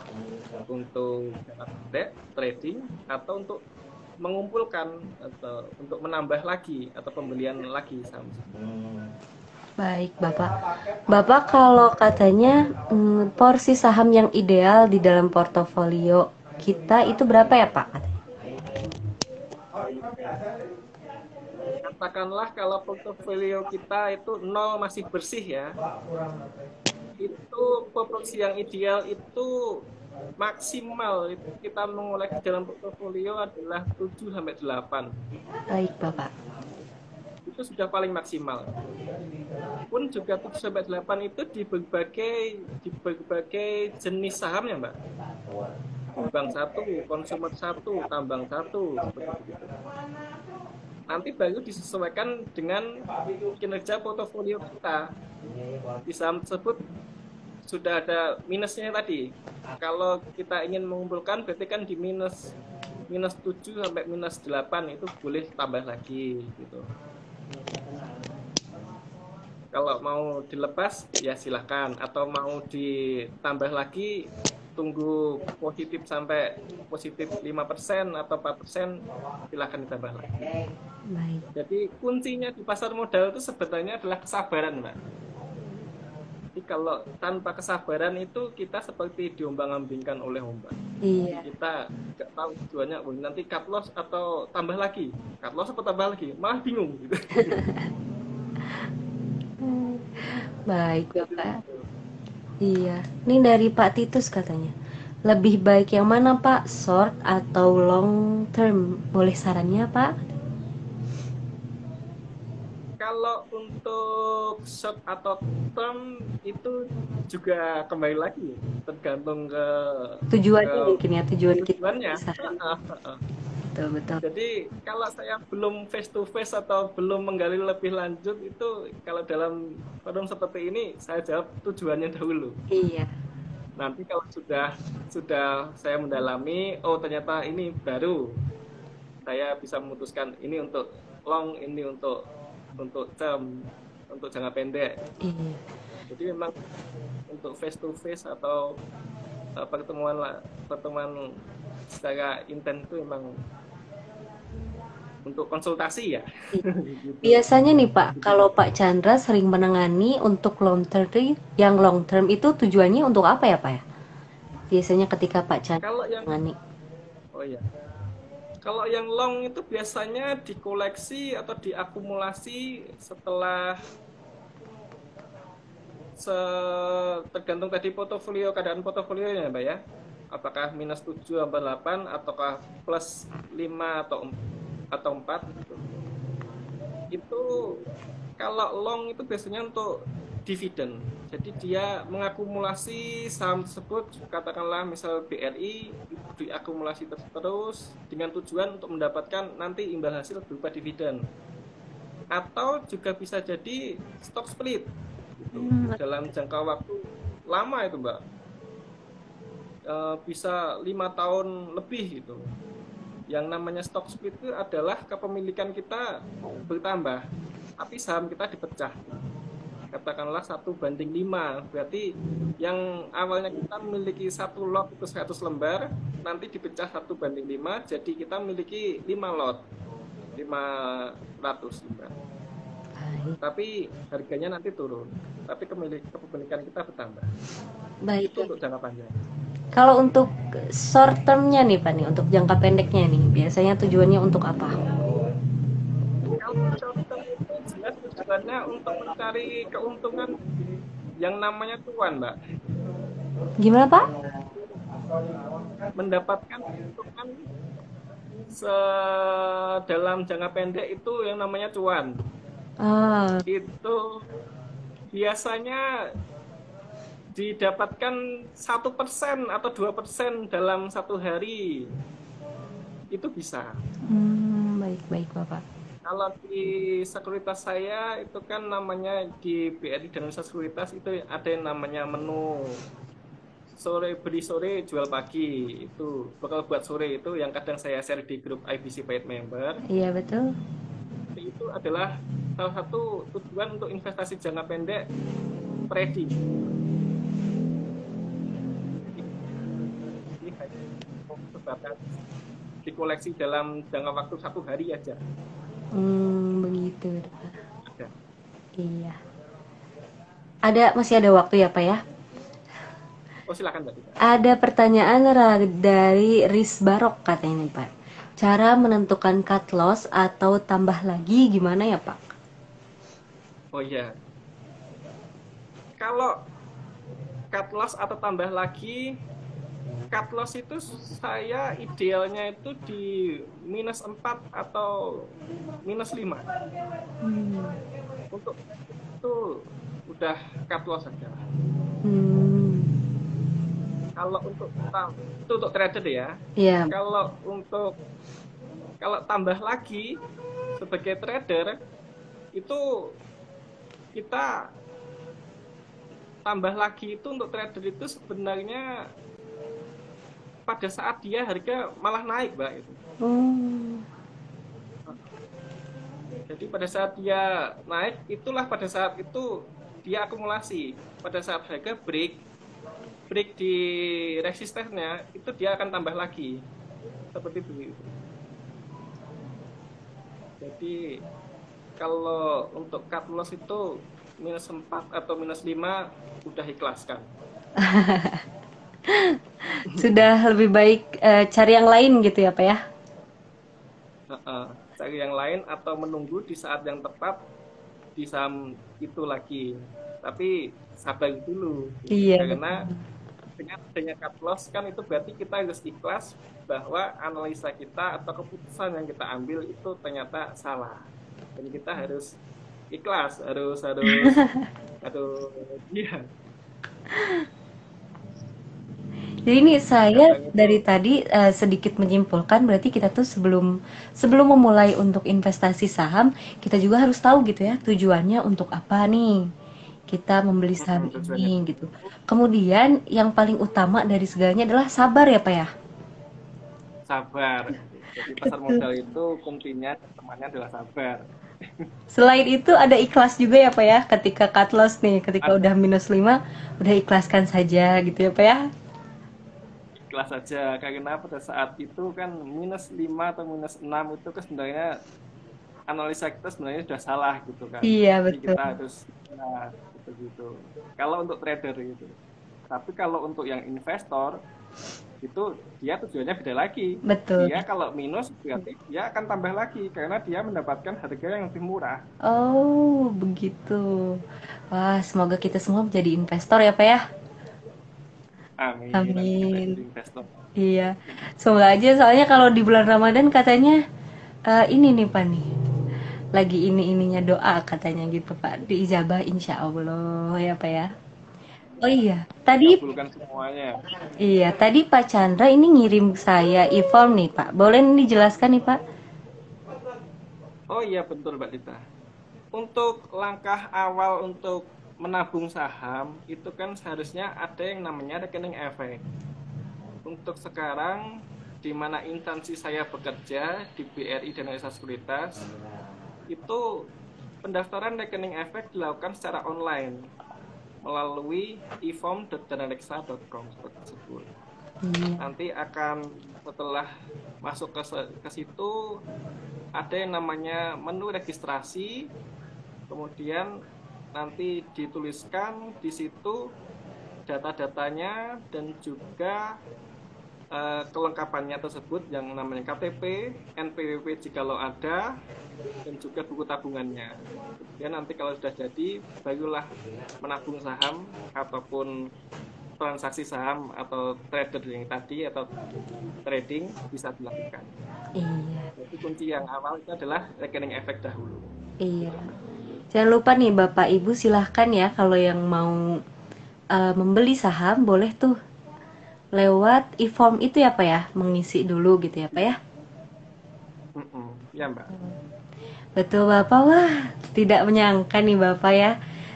jangka pendek trading atau untuk mengumpulkan atau untuk menambah lagi atau pembelian lagi saham. Baik, Bapak. Bapak kalau katanya porsi saham yang ideal di dalam portofolio kita itu berapa ya, Pak? Katakanlah kalau portofolio kita itu nol masih bersih ya, itu proporsi yang ideal itu maksimal itu kita mengoleksi dalam portofolio adalah 7 sampai 8. Baik, Bapak. Itu sudah paling maksimal. Pun juga 7 sampai 8 itu di berbagai jenis saham ya, Mbak. Bank satu, konsumer satu, tambang satu, seperti begitu. Nanti baru disesuaikan dengan kinerja portofolio kita. Di saham tersebut sudah ada minusnya tadi. Kalau kita ingin mengumpulkan berarti kan di minus minus 7 sampai minus 8 itu boleh tambah lagi gitu. Kalau mau dilepas ya silahkan, atau mau ditambah lagi tunggu positif sampai positif 5% atau 4%, silahkan ditambah lagi. Baik. Jadi kuncinya di pasar modal itu sebenarnya adalah kesabaran, Mbak. Jadi kalau tanpa kesabaran itu kita seperti diombang-ambingkan oleh ombak. Iya. Kita nggak tahu tujuannya, nanti cut loss atau tambah lagi, cut loss atau tambah lagi, malah bingung gitu. Baik, Jadi Bapak. begitu. Iya. Ini dari Pak Titus katanya. Lebih baik yang mana, Pak? Short atau long term? Boleh sarannya, Pak? Kalau untuk short atau term itu juga kembali lagi tergantung ke Tujuannya mungkin ya, tujuan kita tujuannya. bisa. Betul, betul. Jadi kalau saya belum face to face atau belum menggali lebih lanjut itu, kalau dalam forum seperti ini saya jawab tujuannya dahulu. Iya. Nanti kalau sudah saya mendalami, oh ternyata ini baru, saya bisa memutuskan ini untuk long, ini untuk term, untuk jangka pendek. Iya. Jadi memang untuk face to face atau pertemuan secara intens itu memang untuk konsultasi ya. Iya. Gitu. Biasanya nih Pak, kalau Pak Chandra sering menangani untuk long term, yang long term itu tujuannya untuk apa ya Pak ya? Biasanya ketika Pak Chandra Kalau yang menangani. oh ya, kalau yang long itu biasanya dikoleksi atau diakumulasi setelah tergantung tadi portofolio, keadaan portofolionya Mbak ya. Apakah minus 7 atau 8 ataukah plus 5 atau atau 4 gitu. Itu kalau long itu biasanya untuk dividen. Jadi dia mengakumulasi saham tersebut, katakanlah misal BRI, itu diakumulasi terus dengan tujuan untuk mendapatkan nanti imbal hasil berupa dividen. Atau juga bisa jadi stock split gitu. Dalam jangka waktu lama itu Mbak, bisa 5 tahun lebih gitu. Yang namanya stock split itu adalah kepemilikan kita bertambah, tapi saham kita dipecah. Katakanlah 1:5, berarti yang awalnya kita memiliki satu lot itu 100 lembar, nanti dipecah 1:5, jadi kita memiliki 5 lot, 500 lembar. Baik. Tapi harganya nanti turun, tapi kepemilikan kita bertambah. Baik. Itu untuk jangka panjang. Kalau untuk short termnya nih Pak nih, untuk jangka pendeknya nih, biasanya tujuannya untuk apa? Kalau short term itu jelas tujuannya untuk mencari keuntungan yang namanya cuan, Mbak. Gimana Pak? Mendapatkan keuntungan dalam jangka pendek itu yang namanya cuan. Ah, Itu biasanya didapatkan 1% atau 2% dalam satu hari. Itu bisa. baik Bapak. Kalau di sekuritas saya itu kan namanya di BRI Danawisata Sekuritas itu ada yang namanya menu sore beli sore jual pagi, itu bakal buat sore itu yang kadang saya share di grup IBC Paid Member. Iya betul. Itu adalah salah satu tujuan untuk investasi jangka pendek trading. Ini hanya sebatas dikoleksi dalam jangka waktu satu hari aja. Begitu. Ada. Iya. Masih ada waktu ya Pak ya? Oh silakan Mbak Tika. Ada pertanyaan dari Riz Barok katanya nih Pak. Cara menentukan cut loss atau tambah lagi gimana ya Pak? Oh iya. Kalau cut loss atau tambah lagi, cut loss itu saya idealnya itu di -4 atau -5. Untuk itu udah cut loss saja. Kalau untuk itu untuk trader ya. Iya. Kalau tambah lagi sebagai trader itu kita tambah lagi itu untuk trader itu sebenarnya pada saat dia harga malah naik, Mbak itu. Jadi pada saat dia naik, itulah pada saat itu dia akumulasi. Pada saat harga break di resistennya, itu dia akan tambah lagi. Seperti itu. Jadi kalau untuk cut loss itu -4 atau -5 udah ikhlaskan. Sudah lebih baik cari yang lain gitu ya Pak ya? Cari yang lain atau menunggu di saat yang tepat di saham itu lagi. Tapi sabar dulu. Iya. Karena dengan adanya cut loss kan itu berarti kita harus ikhlas bahwa analisa kita atau keputusan yang kita ambil itu ternyata salah. Dan kita harus ikhlas, harus iya. Jadi ini saya dari tadi sedikit menyimpulkan berarti kita tuh sebelum memulai untuk investasi saham, kita juga harus tahu gitu ya tujuannya untuk apa nih kita membeli saham ini gitu. Kemudian yang paling utama dari segalanya adalah sabar ya Pak ya? Sabar. Jadi pasar modal itu kuncinya temannya adalah sabar. Selain itu ada ikhlas juga ya Pak ya, ketika cut loss nih, ketika udah -5, udah ikhlaskan saja gitu ya Pak ya? Ikhlas saja, karena pada saat itu kan -5 atau -6 itu kan sebenarnya analisa kita sebenarnya sudah salah gitu kan. Iya Jadi betul. kita harus gitu. Kalau untuk trader gitu. Tapi kalau untuk yang investor itu dia tujuannya beda lagi. Betul. Dia kalau minus berarti dia akan tambah lagi karena dia mendapatkan harga yang lebih murah. Oh, begitu. Wah, semoga kita semua menjadi investor ya, Pak ya. Amin. Amin. Jadi investor. Iya. Semoga aja soalnya kalau di bulan Ramadan katanya Ini nih Pak nih, lagi ininya doa katanya gitu Pak, diijabah insya Allah ya Pak ya. Oh iya, tadi Dikabulkan semuanya. iya tadi Pak Chandra ini ngirim saya e-form nih Pak. Boleh dijelaskan nih Pak? Oh iya betul Mbak Dita. Untuk langkah awal untuk menabung saham itu kan seharusnya ada yang namanya rekening efek. Untuk sekarang di mana instansi saya bekerja di BRI Dana Sekuritas itu pendaftaran rekening efek dilakukan secara online melalui e-form.danaleksa.com seperti tersebut. Iya. Nanti akan setelah masuk ke situ ada yang namanya menu registrasi, kemudian nanti dituliskan di situ data-datanya dan juga kelengkapannya tersebut yang namanya KTP, NPWP jika lo ada, dan juga buku tabungannya. Kemudian nanti kalau sudah jadi, barulah menabung saham ataupun transaksi saham atau trader yang tadi atau trading bisa dilakukan. Iya. Jadi kunci yang awal itu adalah rekening efek dahulu. Iya. Jangan lupa nih Bapak Ibu silahkan ya kalau yang mau membeli saham boleh tuh lewat e-form itu ya Pak ya, mengisi dulu gitu ya Pak ya. Ya Mbak. Betul Bapak, wah tidak menyangka nih Bapak ya.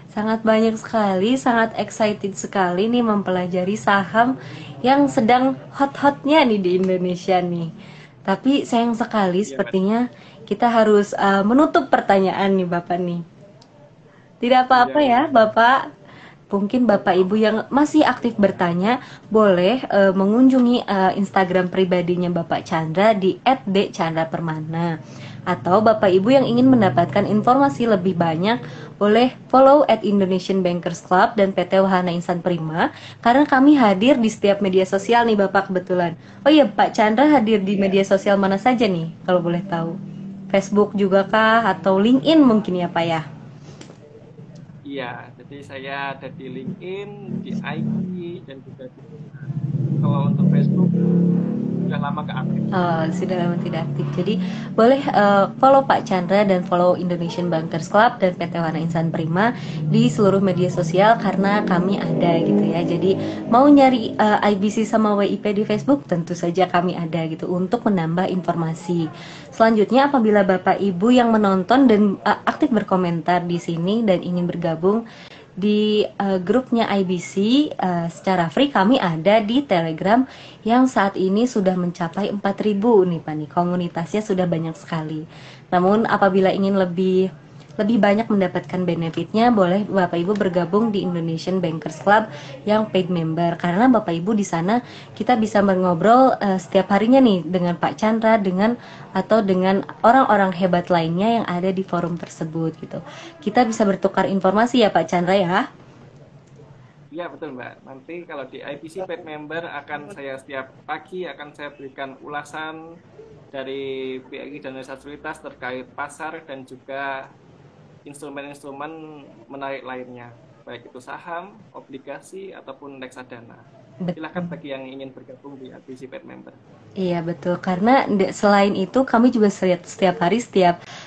Sangat banyak sekali, sangat excited sekali nih mempelajari saham yang sedang hot-hotnya nih di Indonesia nih. Tapi sayang sekali Iya Mbak. sepertinya kita harus menutup pertanyaan nih Bapak nih. Tidak Iya apa-apa ya iya. Bapak. Mungkin Bapak Ibu yang masih aktif bertanya boleh mengunjungi Instagram pribadinya Bapak Chandra di @dcandrapermana. Atau Bapak Ibu yang ingin mendapatkan informasi lebih banyak boleh follow @Indonesian Bankers Club dan PT Wahana Insan Prima karena kami hadir di setiap media sosial nih Bapak kebetulan. Oh iya Pak Chandra hadir di media sosial mana saja nih kalau boleh tahu? Facebook juga kah atau LinkedIn mungkin ya Pak ya? Iya, jadi saya ada di LinkedIn, di IG, dan juga di kalau untuk Facebook sudah lama nggak aktif. Sudah lama tidak aktif. Jadi boleh follow Pak Chandra dan follow Indonesian Bankers Club dan PT Wana Insan Prima di seluruh media sosial karena kami ada gitu ya. Jadi mau nyari IBC sama WIP di Facebook tentu saja kami ada gitu untuk menambah informasi. Selanjutnya apabila Bapak Ibu yang menonton dan aktif berkomentar di sini dan ingin bergabung di grupnya IBC secara free kami ada di Telegram yang saat ini sudah mencapai 4.000 nih Pak nih. Komunitasnya sudah banyak sekali. Namun apabila ingin lebih banyak mendapatkan benefitnya, boleh Bapak Ibu bergabung di Indonesian Bankers Club yang paid member. Karena Bapak Ibu di sana kita bisa mengobrol setiap harinya nih dengan Pak Chandra, atau dengan orang-orang hebat lainnya yang ada di forum tersebut gitu. Kita bisa bertukar informasi ya Pak Chandra ya. Iya betul Mbak. Nanti kalau di IPC Paid Member akan saya setiap pagi akan saya berikan ulasan dari BRI dan Sekuritas terkait pasar dan juga instrumen-instrumen menarik lainnya, baik itu saham, obligasi ataupun reksadana. Silakan Betul. bagi yang ingin bergabung di IPC Paid Member. Iya betul, karena selain itu kami juga setiap hari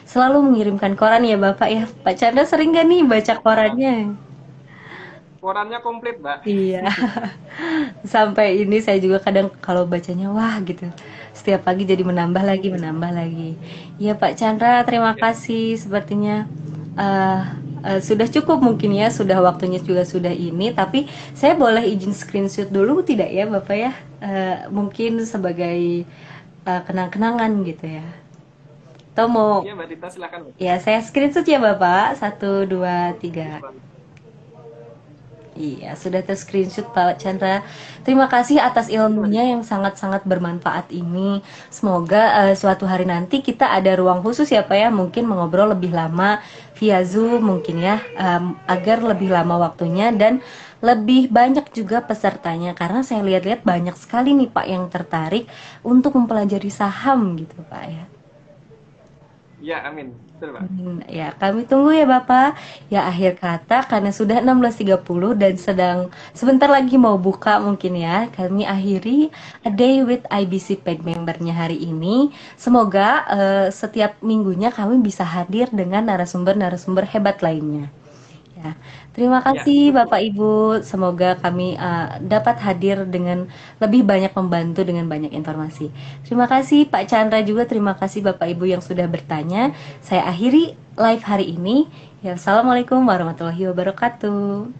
selalu mengirimkan koran ya Bapak ya. Pak Chandra sering gak nih baca korannya? Korannya komplit Mbak. Iya, sampai ini saya juga kadang kalau bacanya wah gitu. Setiap pagi jadi menambah lagi, menambah lagi. Iya Pak Chandra, terima Ya, kasih. Sepertinya eh, sudah cukup mungkin ya, sudah waktunya juga sudah ini. Tapi saya boleh izin screenshot dulu tidak ya Bapak ya? Mungkin sebagai kenang-kenangan gitu ya. Atau mau ya Mbak Dita silakan. ya saya screenshot ya Bapak. Satu, dua, tiga. Iya, sudah ter-screenshot Pak Chandra. Terima kasih atas ilmunya yang sangat-sangat bermanfaat ini. Semoga suatu hari nanti kita ada ruang khusus ya Pak ya, mungkin mengobrol lebih lama via Zoom mungkin ya, agar lebih lama waktunya dan lebih banyak juga pesertanya. Karena saya lihat-lihat banyak sekali nih Pak yang tertarik untuk mempelajari saham gitu Pak ya. Ya, amin. Betul, Pak. Ya, kami tunggu ya Bapak. Ya, akhir kata karena sudah 16.30 dan sedang sebentar lagi mau buka mungkin ya. Kami akhiri A Day with IBC Paid membernya hari ini. Semoga setiap minggunya kami bisa hadir dengan narasumber-narasumber hebat lainnya. Ya, terima Ya, kasih betul. Bapak Ibu. Semoga kami dapat hadir dengan lebih banyak membantu dengan banyak informasi. Terima kasih Pak Chandra juga. Terima kasih Bapak Ibu yang sudah bertanya. Saya akhiri live hari ini. Ya, Assalamualaikum warahmatullahi wabarakatuh.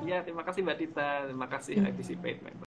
Ya, terima kasih Mbak Dita. Terima kasih IBC Paid Member.